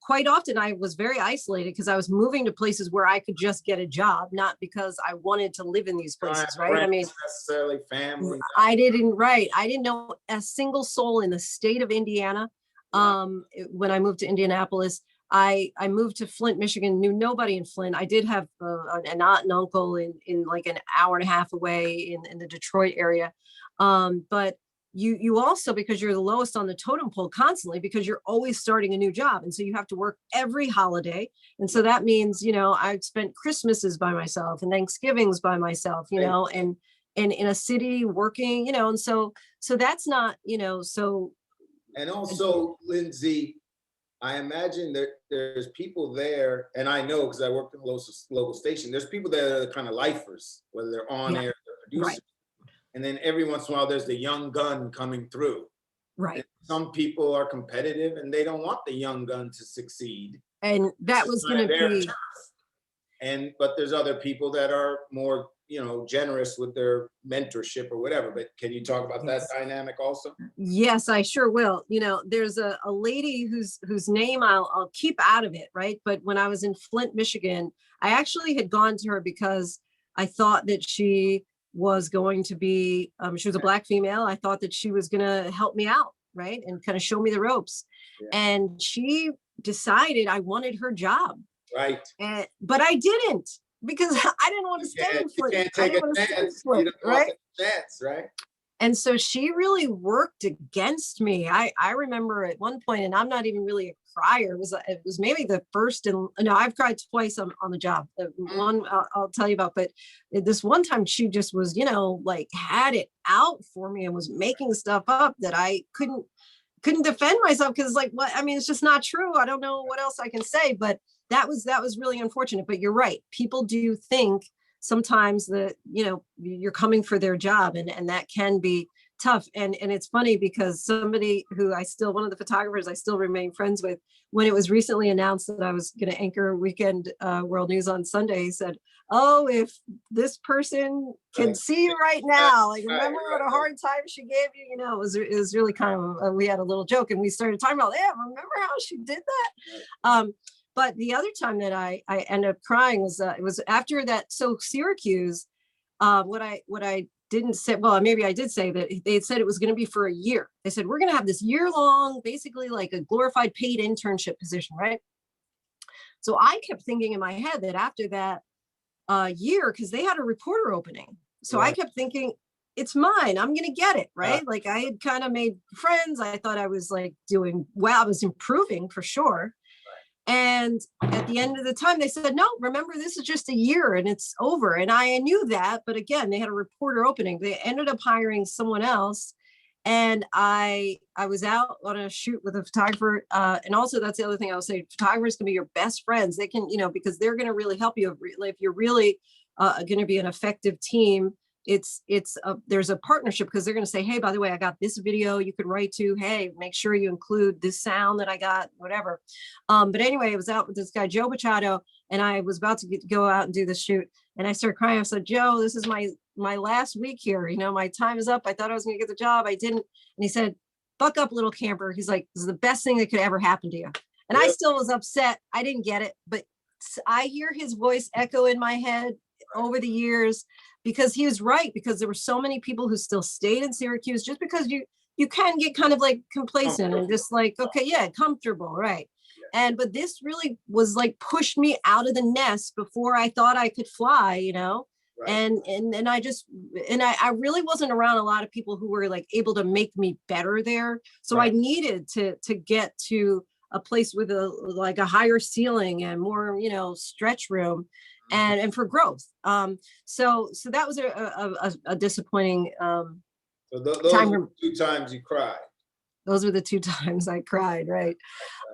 quite often I was very isolated because I was moving to places where I could just get a job, not because I wanted to live in these places, right? I mean, necessarily family. I didn't know a single soul in the state of Indiana. When I moved to Indianapolis, I moved to Flint, Michigan, knew nobody in Flint. I did have an aunt and uncle in like an hour and a half away in the Detroit area. But you also, because you're the lowest on the totem pole constantly, because you're always starting a new job. And so you have to work every holiday. And so that means, I've spent Christmases by myself and Thanksgivings by myself, and in a city working, and so that's not, so. And also, Linsey, I imagine that there's people there, and I know because I worked in a local station, there's people that are the kind of lifers, whether they're on air or producers. Right. And then every once in a while, there's the young gun coming through. Right. And some people are competitive and they don't want the young gun to succeed. And that was going to be. But there's other people that are more generous with their mentorship or whatever. But can you talk about that dynamic also? Yes, I sure will. There's a lady whose name I'll keep out of it, right? But when I was in Flint, Michigan, I actually had gone to her because I thought that she was going to be, she was a Black female. I thought that she was going to help me out, right? And kind of show me the ropes. Yeah. And she decided I wanted her job. Right. But I didn't, because I didn't want to stay in Flint. You can't take a chance. You don't want a chance, right? And so she really worked against me. I remember at one point, and I'm not even really a crier. It was maybe the first, and no, I've cried twice on the job. One I'll tell you about, but this one time she just was, like had it out for me and was making stuff up that I couldn't defend myself, because like, what? I mean, it's just not true. I don't know what else I can say, but that was really unfortunate. But you're right. People do think sometimes that, you're coming for their job, and that can be tough. And it's funny because somebody who one of the photographers I still remain friends with, when it was recently announced that I was going to anchor Weekend World News on Sunday, he said, "Oh, if this person can see you right now, like, remember what a hard time she gave you." It was really kind of, we had a little joke, and we started talking about, yeah, remember how she did that? But the other time that I ended up crying was it was after that. So Syracuse, what I didn't say, well, maybe I did say that they had said it was going to be for a year. They said, we're going to have this year-long, basically like a glorified paid internship position, right? So I kept thinking in my head that after that year, because they had a reporter opening, so I kept thinking, it's mine, I'm going to get it, right? Like, I had kind of made friends. I thought I was like doing well, I was improving for sure. And at the end of the time, they said, no, remember, this is just a year and it's over. And I knew that. But again, they had a reporter opening. They ended up hiring someone else. And I was out on a shoot with a photographer. And also, that's the other thing I would say, photographers can be your best friends. They can, because they're going to really help you. If you're really going to be an effective team, there's a partnership, because they're going to say, hey, by the way, I got this video you could write to, hey, make sure you include this sound that I got, whatever. But anyway, I was out with this guy, Joe Machado, and I was about to go out and do the shoot. And I started crying. I said, Joe, this is my last week here. My time is up. I thought I was going to get the job. I didn't. And he said, buck up, little camper. He's like, this is the best thing that could ever happen to you. And I still was upset. I didn't get it, but I hear his voice echo in my head over the years, because he was right, because there were so many people who still stayed in Syracuse, just because you can get kind of like complacent and just like, okay, yeah, comfortable, right? But this really was like pushed me out of the nest before I thought I could fly, Right. And I really wasn't around a lot of people who were like able to make me better there. So right. I needed to get to a place with a higher ceiling and more, stretch room. And for growth. So that was a disappointing so those time. Were 2 times you cried. Those were the 2 times I cried, right?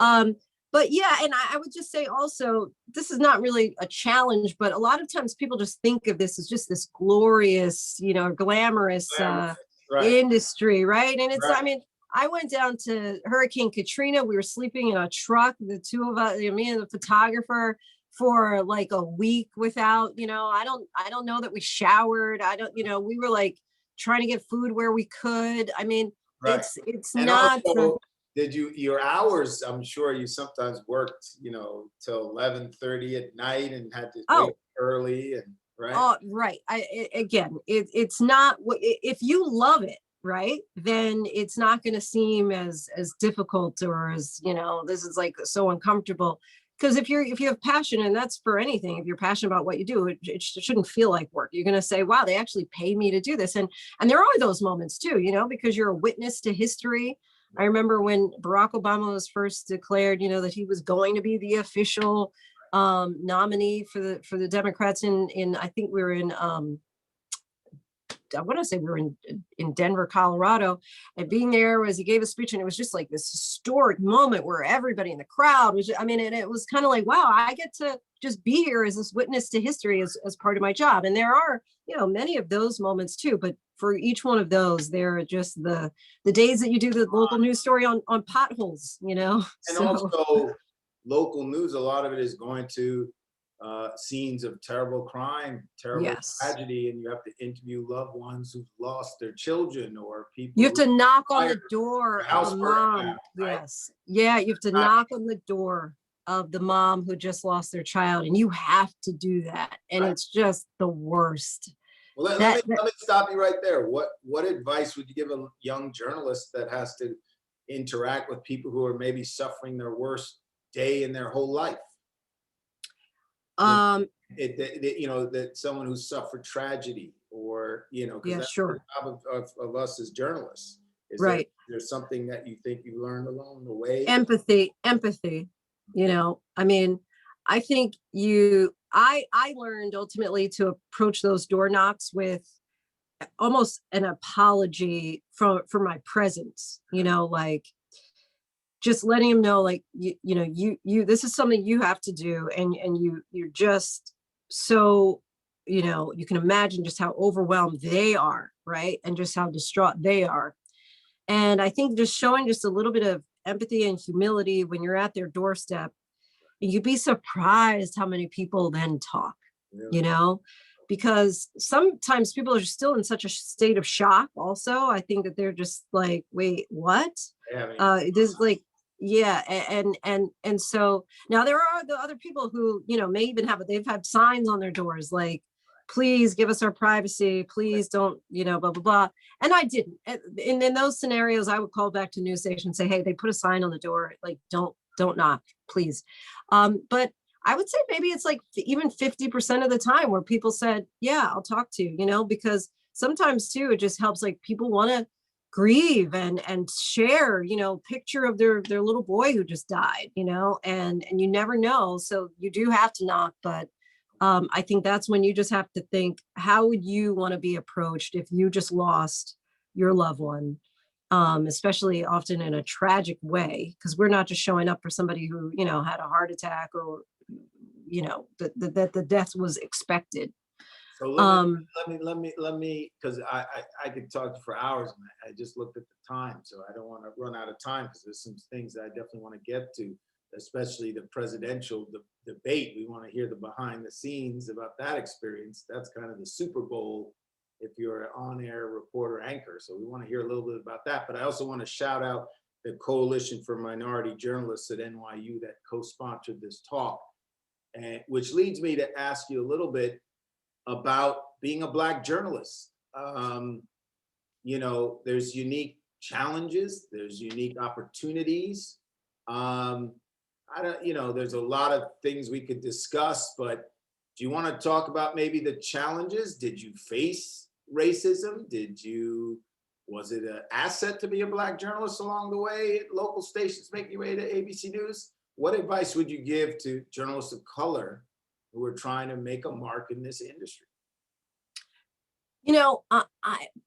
But yeah, and I would just say also, this is not really a challenge, but a lot of times people just think of this as just this glorious, glamorous right. industry, right? And it's, right. I mean, I went down to Hurricane Katrina. We were sleeping in a truck, the 2 of us, me and the photographer, for like a week without, I don't know that we showered. We were like trying to get food where we could. I mean, right. it's and not. Also, did your hours? I'm sure you sometimes worked, till 11:30 at night and had to wake early and right. Oh, right. It's not. If you love it, right, then it's not going to seem as difficult or as, this is like so uncomfortable. Because if you have passion, and that's for anything, if you're passionate about what you do, it shouldn't feel like work. You're going to say, wow, they actually pay me to do this. And there are those moments too, because you're a witness to history. I remember when Barack Obama was first declared, that he was going to be the official nominee for the Democrats in I think we were in I want to say we were in Denver, Colorado, and being there as he gave a speech, and it was just like this historic moment where everybody in the crowd was, and it was kind of like, wow, I get to just be here as this witness to history as part of my job. And there are, many of those moments too, but for each one of those, there are just the days that you do the local news story on potholes, And also local news, a lot of it is going to scenes of terrible crime, terrible Yes. tragedy, and you have to interview loved ones who've lost their children or people. You have to knock on the fired, door their of house the burnt mom. down, right? Yes. Yeah, you have to Not- knock on the door of the mom who just lost their child, and you have to do that. And Right. it's just the worst. Well, let me stop you right there. What advice would you give a young journalist that has to interact with people who are maybe suffering their worst day in their whole life? Um, That someone who suffered tragedy, or because yeah, that's sure. the job of us as journalists. Is Right. there's something that you think you learned along the way? Empathy. I mean, I think I learned ultimately to approach those door knocks with almost an apology for my presence, like just letting him know, like, you this is something you have to do, and you're just so, you can imagine just how overwhelmed they are, right? And just how distraught they are. And I think just showing just a little bit of empathy and humility when you're at their doorstep, you'd be surprised how many people then talk, Really? because sometimes people are still in such a state of shock. Also, I think that they're just like, wait, what? They haven't even- This is like, yeah. And so now there are the other people who, may even they've had signs on their doors like, please give us our privacy, please don't, blah, blah, blah. And I didn't. And in those scenarios, I would call back to news station and say, hey, they put a sign on the door, like, don't knock, please. But I would say maybe it's like even 50% of the time where people said, yeah, I'll talk to you, because sometimes too, it just helps, like, people want to grieve and share, picture of their little boy who just died, and you never know. So you do have to knock, but I think that's when you just have to think, how would you want to be approached if you just lost your loved one? Especially often in a tragic way, because we're not just showing up for somebody who, had a heart attack, or, that the death was expected. So let me, because I could talk for hours, and I just looked at the time, so I don't want to run out of time, because there's some things that I definitely want to get to, especially the presidential debate. We want to hear the behind the scenes about that experience. That's kind of the Super Bowl if you're an on-air reporter anchor. So we want to hear a little bit about that. But I also want to shout out the Coalition for Minority Journalists at NYU that co-sponsored this talk, and which leads me to ask you a little bit about being a Black journalist. There's unique challenges, there's unique opportunities. There's a lot of things we could discuss, but do you want to talk about maybe the challenges? Did you face racism? Was it an asset to be a Black journalist along the way at local stations making your way to ABC News? What advice would you give to journalists of color who are trying to make a mark in this industry?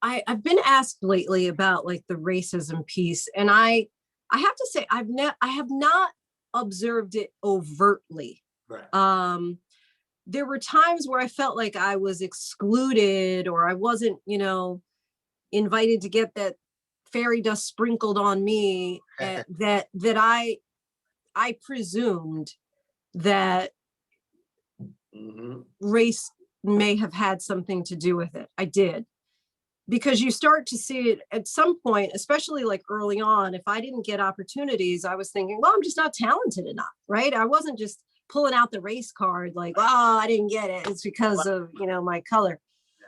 I've been asked lately about, like, the racism piece, and I have to say I have not observed it overtly. Right. There were times where I felt like I was excluded, or I wasn't, invited to get that fairy dust sprinkled on me, that I presumed that race may have had something to do with it. I did. Because you start to see it at some point, especially like early on. If I didn't get opportunities, I was thinking, well, I'm just not talented enough, right? I wasn't just pulling out the race card like, oh, I didn't get it, it's because of, my color.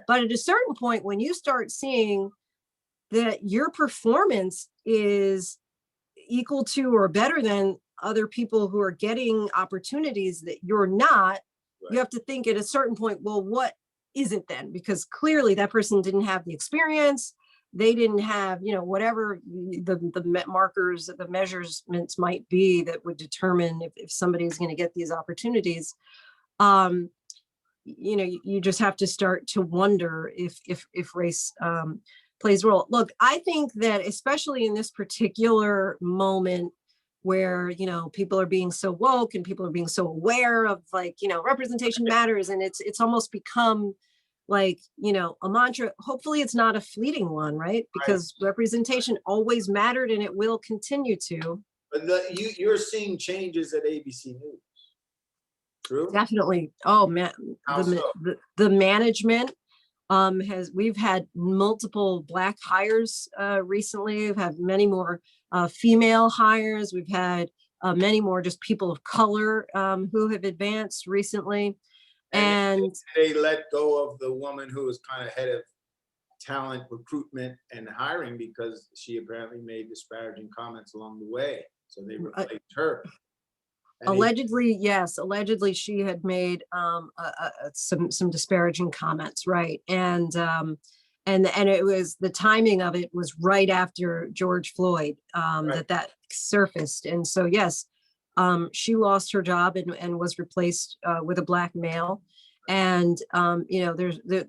But at a certain point, when you start seeing that your performance is equal to or better than other people who are getting opportunities that you're not, you have to think at a certain point, well, what is it then? Because clearly that person didn't have the experience. They didn't have, whatever the markers, the measurements might be that would determine if somebody's going to get these opportunities. You just have to start to wonder if race plays a role. Look, I think that especially in this particular moment where, people are being so woke and people are being so aware of, like, representation matters, and it's almost become like, a mantra. Hopefully it's not a fleeting one, right? Because representation always mattered, and it will continue to. But you're seeing changes at ABC News. True? Definitely. Oh man, How so? the management we've had multiple Black hires recently. We've had many more female hires. We've had many more just people of color who have advanced recently. And they let go of the woman who was kind of head of talent recruitment and hiring because she apparently made disparaging comments along the way. So they replaced her. And allegedly, yes, allegedly she had made some disparaging comments, right? And it was, the timing of it was right after George Floyd right. that surfaced. And so yes, she lost her job and was replaced with a Black male. And you know,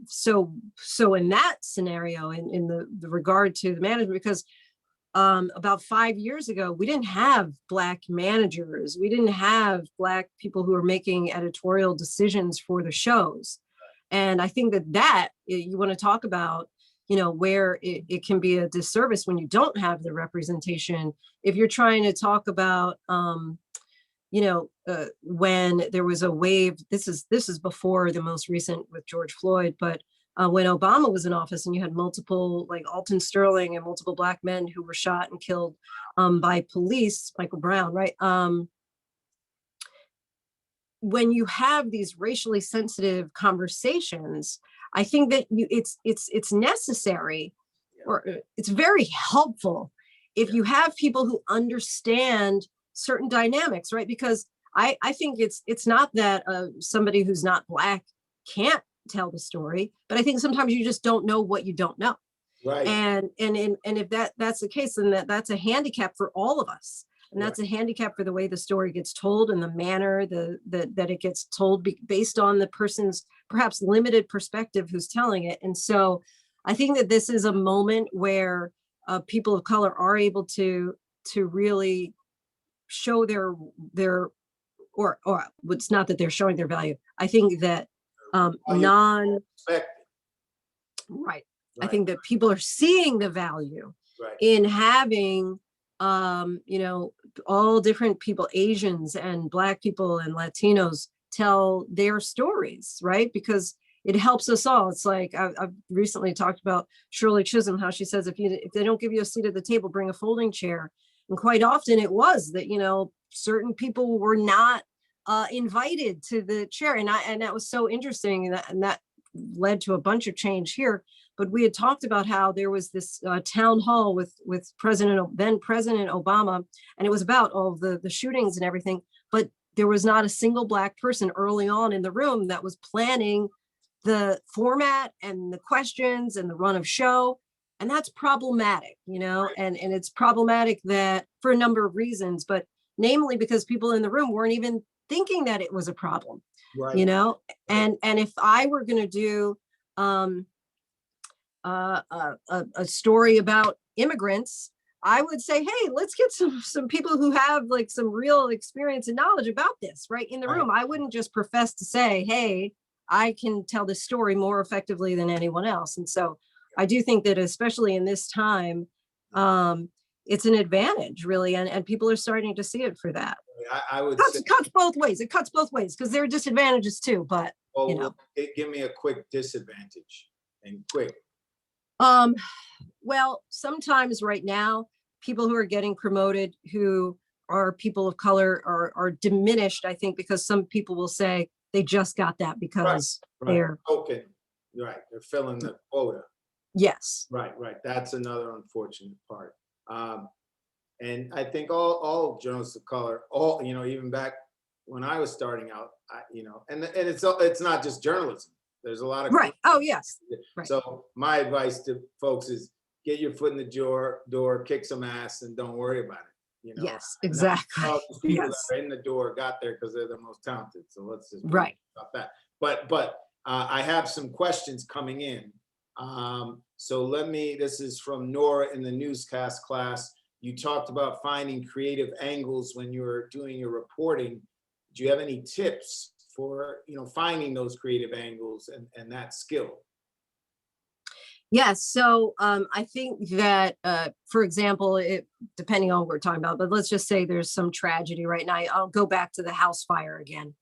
so in that scenario, in the regard to the management, because about 5 years ago, we didn't have Black managers. We didn't have Black people who were making editorial decisions for the shows. And I think that you want to talk about, you know, where it can be a disservice when you don't have the representation. If you're trying to talk about, you know, when there was a wave, this is before the most recent with George Floyd, but when Obama was in office and you had multiple, like Alton Sterling and multiple Black men who were shot and killed by police, Michael Brown, right? When you have these racially sensitive conversations, I think that it's necessary, or it's very helpful if you have people who understand certain dynamics, right? Because I think it's not that somebody who's not Black can't tell the story, but I think sometimes you just don't know what you don't know. Right. And if that's the case, then that's a handicap for all of us. And that's a handicap for the way the story gets told and the manner that it gets told based on the person's perhaps limited perspective who's telling it. And so I think that this is a moment where people of color are able to really show their or it's not that they're showing their value. I think that right. I think that people are seeing the value in having you know, all different people, Asians and Black people and Latinos, tell their stories, right? Because it helps us all. It's like I've recently talked about Shirley Chisholm, how she says, if they don't give you a seat at the table, bring a folding chair. And quite often it was that, you know, certain people were not invited to the chair. And that was so interesting. And that led to a bunch of change here. But we had talked about how there was this town hall with then President Obama, and it was about all the shootings and everything. But there was not a single Black person early on in the room that was planning the format and the questions and the run of show. And that's problematic, you know, and it's problematic that for a number of reasons, but namely because people in the room weren't even thinking that it was a problem, you know, and if I were going to do a story about immigrants, I would say, hey, let's get some people who have like some real experience and knowledge about this right in the room. I wouldn't just profess to say, hey, I can tell this story more effectively than anyone else. And so I do think that especially in this time, it's an advantage really. And people are starting to see it for that. I would say, cuts both ways. It cuts both ways because there are disadvantages too, but you know. Give me a quick disadvantage and quick. Well, sometimes right now, people who are getting promoted who are people of color are diminished, I think, because some people will say they just got that because they're okay. Right. They're filling the quota. Yes. Right. That's another unfortunate part. And I think all journalists of color, you know, even back when I was starting out, you know, and it's not just journalism. There's a lot of Oh yes. So my advice to folks is get your foot in the door, kick some ass, and don't worry about it. You know. Yes, exactly. All the people that are in the door got there because they're the most talented. So let's just about that. But I have some questions coming in. So this is from Nora in the newscast class. You talked about finding creative angles when you were doing your reporting. Do you have any tips for, you know, finding those creative angles and that skill? Yes. So I think that, for example, depending on what we're talking about, but let's just say there's some tragedy right now. I'll go back to the house fire again.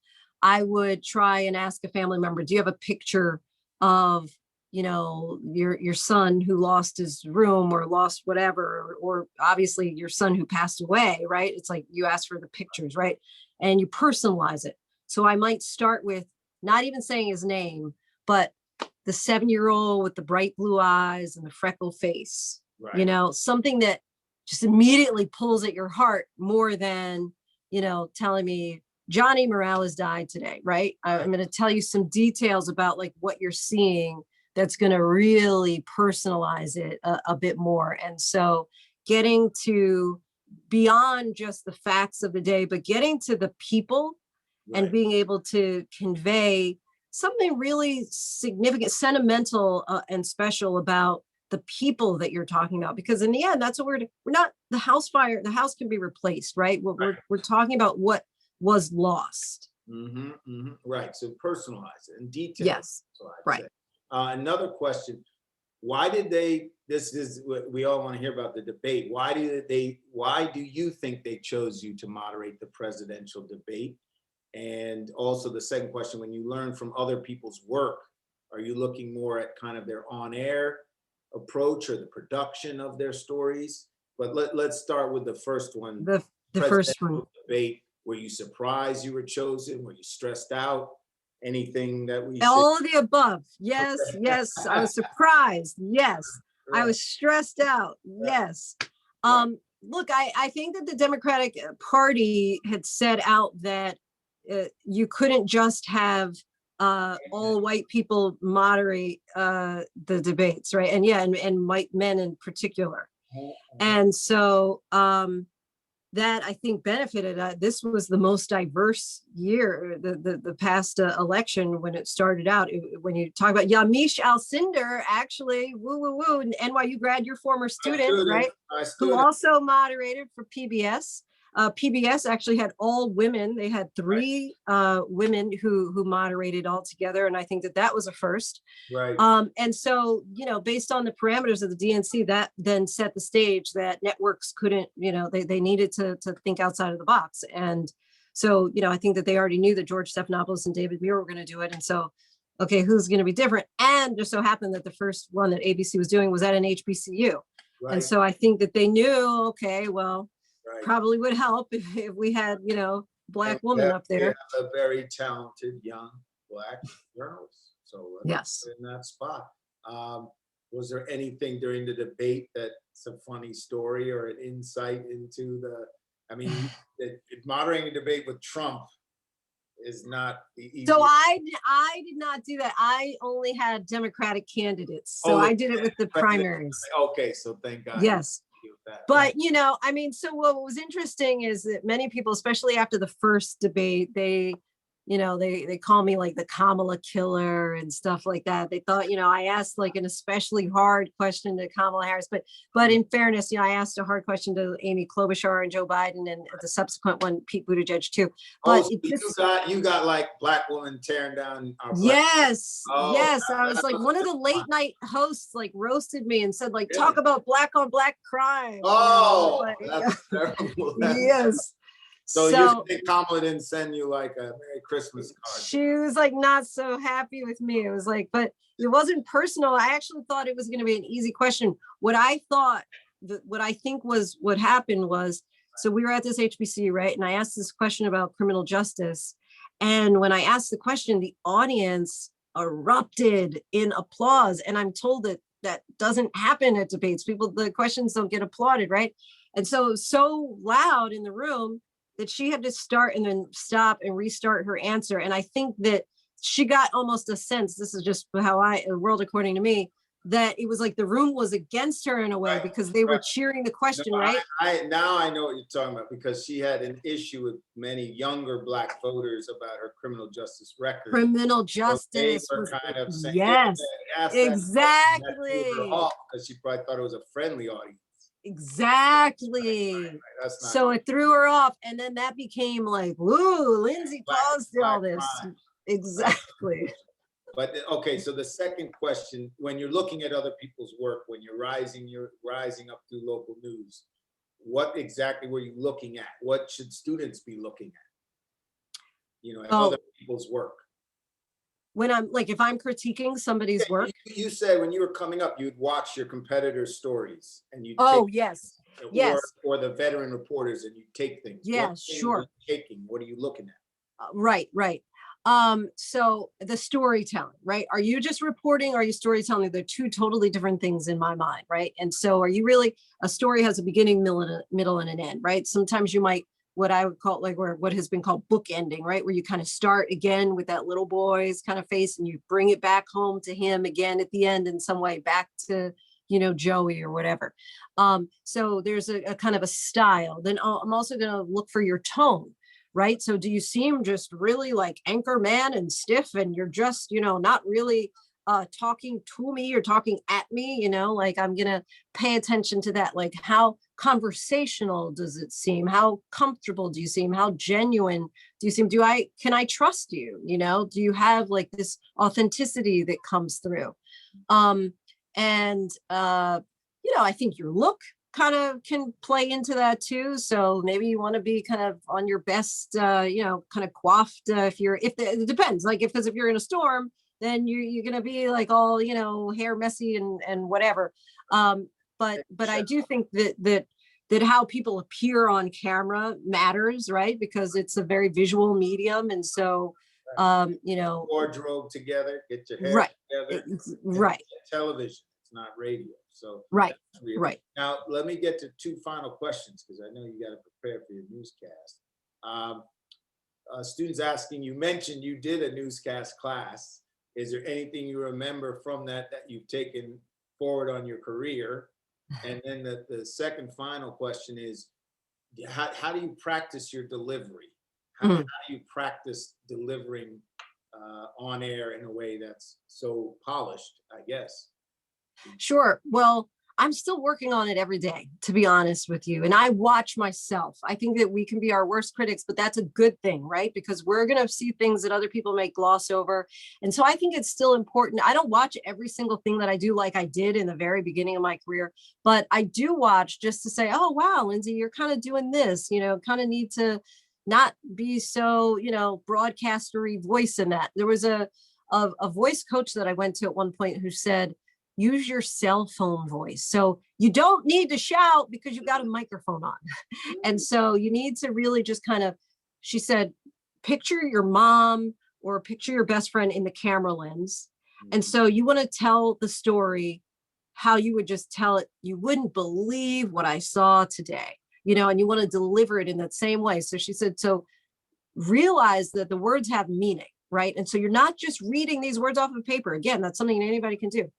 I would try and ask a family member, do you have a picture of, you know, your son who lost his room or lost whatever, or obviously your son who passed away, right? It's like you ask for the pictures, right? And you personalize it. So I might start with not even saying his name, but the 7-year-old with the bright blue eyes and the freckle face, you Right. know, something that just immediately pulls at your heart more than, you know, telling me Johnny Morales died today, right? I'm going to tell you some details about like what you're seeing that's going to really personalize it a bit more. And so getting to beyond just the facts of the day, but getting to the people and Right. being able to convey something really significant, sentimental, and special about the people that you're talking about. Because in the end, that's what we're not the house fire. The house can be replaced, right? We're talking about what was lost. Right. So personalize it in detail. Yes. So I'd Right. say. Another question: why did they? This is what we all want to hear about the debate. Why do they? Why do you think they chose you to moderate the presidential debate? And also the second question: when you learn from other people's work, are you looking more at kind of their on-air approach or the production of their stories? But let's start with the first one. The first one. Presidential debate. Were you surprised you were chosen? Were you stressed out? Anything that we should? All of the above. Yes. Yes. I was surprised. Yes. I was stressed out. Yes. Look, I think that the Democratic Party had set out that you couldn't just have all white people moderate the debates, right? And yeah, and white men in particular. And so that I think benefited. This was the most diverse year, the past election when it started out. When you talk about Yamiche Alcindor, actually, woo woo woo, an NYU grad, your former student, right? Who also moderated for PBS. PBS actually had all women. They had 3 women who moderated all together, and I think that was a first. Right. And so, you know, based on the parameters of the DNC, that then set the stage that networks couldn't, you know, they needed to think outside of the box. And so, you know, I think that they already knew that George Stephanopoulos and David Muir were going to do it. And so, okay, who's going to be different? And just so happened that the first one that ABC was doing was at an HBCU. Right. And so I think that they knew, okay, well, Right. probably would help if we had, you know, Black woman up there. A very talented young Black journalist. So yes, in that spot. Was there anything during the debate that's a funny story or an insight into the? I mean, moderating a debate with Trump is not the easiest. So I did not do that. I only had Democratic candidates, so I did it with the primaries. Okay, so thank God. Yes. But, you know, I mean, so what was interesting is that many people, especially after the first debate, they, you know, they call me like the Kamala killer and stuff like that. They thought, you know, I asked like an especially hard question to Kamala Harris, but in fairness, you know, I asked a hard question to Amy Klobuchar and Joe Biden, and the subsequent one, Pete Buttigieg too. But so you got like Black woman tearing down our yes. I was like, one of the late night hosts like roasted me and said like, talk about Black on Black crime. Oh, you know? that's terrible. Yes. So you think Kamala didn't send you like a Merry Christmas card? She was like not so happy with me. It was like, but it wasn't personal. I actually thought it was going to be an easy question. What I think was what happened was, so we were at this HBCU, right? And I asked this question about criminal justice. And when I asked the question, the audience erupted in applause. And I'm told that doesn't happen at debates. The questions don't get applauded, right? And so it was so loud in the room that she had to start and then stop and restart her answer. And I think that she got almost a sense, this is just how world according to me, that it was like the room was against her in a way because they were cheering the question, right? Now I know what you're talking about, because she had an issue with many younger Black voters about her criminal justice record. Criminal justice was kind of saying, yes, exactly. Because she probably thought it was a friendly audience. Exactly. Right. So it threw her off, and then that became like, woo, Linsey caused all this. Crime. Exactly. But okay, so the second question: when you're looking at other people's work, when you're rising up through local news, what exactly were you looking at? What should students be looking at? at Oh, other people's work? when I'm like, if I'm critiquing somebody's work. You said when you were coming up, you'd watch your competitors' stories and you'd Oh, take, yes. or Yes. or the veteran reporters, and you take things. Yeah, What things are sure. you taking? What are you looking at? Right, right. So the storytelling, right? Are you just reporting? Or are you storytelling? They're two totally different things in my mind, right? And so are you really, a story has a beginning, middle, and an end, right? Sometimes you might, what I would call like, where what has been called book ending, right? Where you kind of start again with that little boy's kind of face and you bring it back home to him again at the end in some way, back to, Joey or whatever. So there's a kind of a style. Then I'm also going to look for your tone, right? So do you seem just really like anchor man and stiff and you're just, not really talking to me or talking at me, like I'm going to pay attention to that. Like how conversational does it seem? How comfortable do you seem? How genuine do you seem? Can I trust you? Do you have like this authenticity that comes through? And I think your look kind of can play into that too. So maybe you want to be kind of on your best, kind of coiffed. It depends. Like because if you're in a storm, then you're gonna be like all hair messy and whatever. But I do think that how people appear on camera matters, right? Because it's a very visual medium, and so wardrobe together, get your hair right, together. right, Television, it's not radio. So right, right. Now let me get to two final questions because I know you got to prepare for your newscast. Students asking, you mentioned you did a newscast class. Is there anything you remember from that you've taken forward on your career? And then the second final question is, how do you practice your delivery? How do you practice delivering on air in a way that's so polished, I guess? Sure. Well, I'm still working on it every day, to be honest with you. And I watch myself. I think that we can be our worst critics, but that's a good thing, right? Because we're going to see things that other people may gloss over. And so I think it's still important. I don't watch every single thing that I do like I did in the very beginning of my career, but I do watch just to say, oh, wow, Linsey, you're kind of doing this, kind of need to not be so, broadcastery voice in that. There was a voice coach that I went to at one point who said, use your cell phone voice. So you don't need to shout because you've got a microphone on. And so you need to really just kind of, she said, picture your mom or picture your best friend in the camera lens. And so you want to tell the story how you would just tell it. You wouldn't believe what I saw today, and you want to deliver it in that same way. So she said, so realize that the words have meaning, right? And so you're not just reading these words off of paper. Again, that's something anybody can do.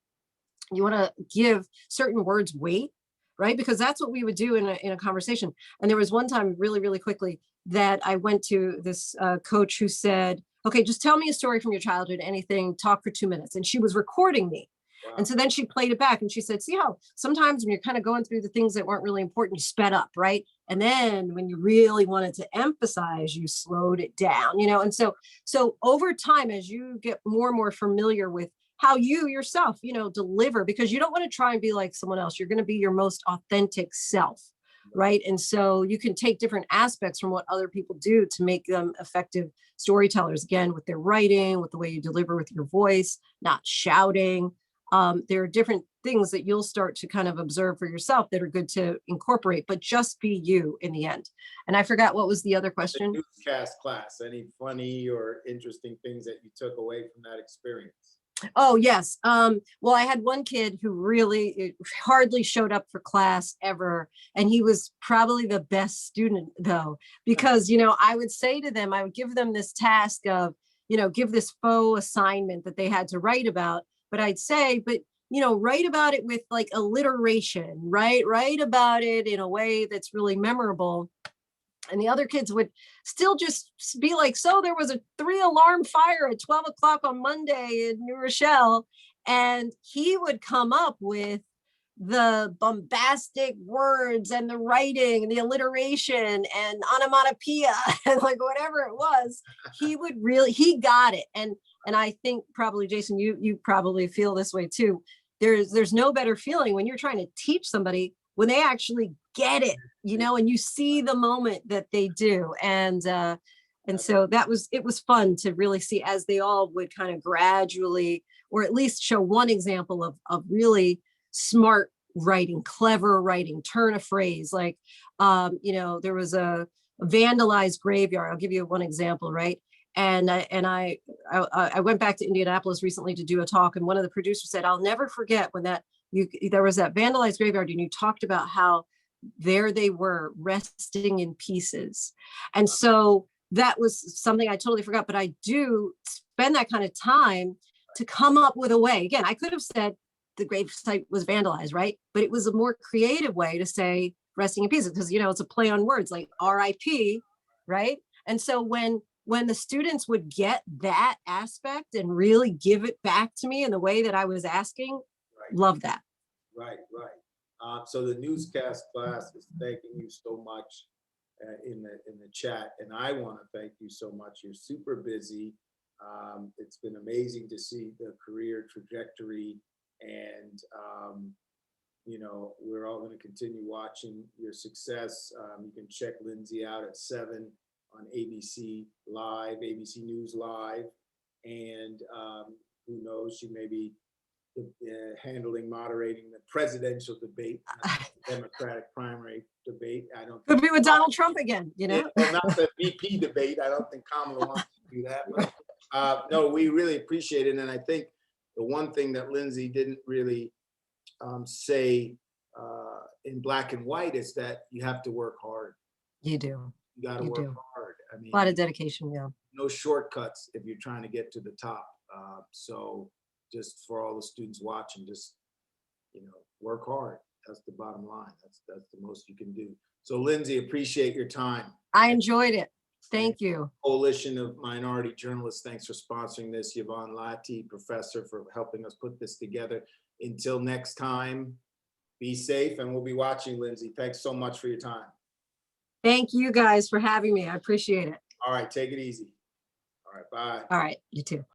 You want to give certain words weight, right? Because that's what we would do in a conversation. And there was one time really, really quickly that I went to this coach who said, okay, just tell me a story from your childhood, anything, talk for 2 minutes. And she was recording me. Wow. And so then she played it back and she said, see how sometimes when you're kind of going through the things that weren't really important, you sped up, right? And then when you really wanted to emphasize, you slowed it down, and so over time, as you get more and more familiar with how you yourself, deliver, because you don't want to try and be like someone else. You're going to be your most authentic self, right? And so you can take different aspects from what other people do to make them effective storytellers, again, with their writing, with the way you deliver with your voice, not shouting. There are different things that you'll start to kind of observe for yourself that are good to incorporate, but just be you in the end. And I forgot, what was the other question? The newscast class, any funny or interesting things that you took away from that experience? Oh, yes. Well, I had one kid who really hardly showed up for class ever. And he was probably the best student, though, because, I would say to them, I would give them this task of, give this faux assignment that they had to write about. But I'd say, write about it with like alliteration, right? Write about it in a way that's really memorable. And the other kids would still just be like, so there was a 3-alarm fire at 12 o'clock on Monday in New Rochelle. And he would come up with the bombastic words and the writing and the alliteration and onomatopoeia and like whatever it was, he got it. And I think probably, Jason, you probably feel this way too. There's no better feeling when you're trying to teach somebody when they actually get it, and you see the moment that they do. And And so it was fun to really see as they all would kind of gradually, or at least show one example of really smart writing, clever writing, turn a phrase. Like, there was a vandalized graveyard. I'll give you one example, right? And I went back to Indianapolis recently to do a talk, and one of the producers said, "I'll never forget when there was that vandalized graveyard, and you talked about how there they were resting in pieces." And so that was something I totally forgot, but I do spend that kind of time to come up with a way. Again, I could have said the grave site was vandalized, right? But it was a more creative way to say resting in pieces, because it's a play on words, like RIP, right? And so when the students would get that aspect and really give it back to me in the way that I was asking, love that. Right. So the newscast class is thanking you so much in the chat, and I want to thank you so much. You're super busy. It's been amazing to see the career trajectory, and we're all going to continue watching your success. You can check Linsey out at 7 on ABC Live, ABC News Live, and who knows, she may be moderating the presidential debate, not the Democratic primary debate. I don't Could be with Donald Trump again, Yeah, well, not the VP debate. I don't think Kamala wants to do that. But, no, we really appreciate it. And I think the one thing that Linsey didn't really say in black and white is that you have to work hard. You do. You got to You work do. hard. I mean, A lot of dedication, yeah. no shortcuts if you're trying to get to the top. So just for all the students watching, just work hard. That's the bottom line. That's the most you can do. So Linsey, appreciate your time. I enjoyed it. Thank you. Coalition of Minority Journalists, thanks for sponsoring this. Yvonne Lati, professor, for helping us put this together. Until next time, be safe, and we'll be watching, Linsey. Thanks so much for your time. Thank you guys for having me. I appreciate it. All right, take it easy. All right, bye. All right, you too.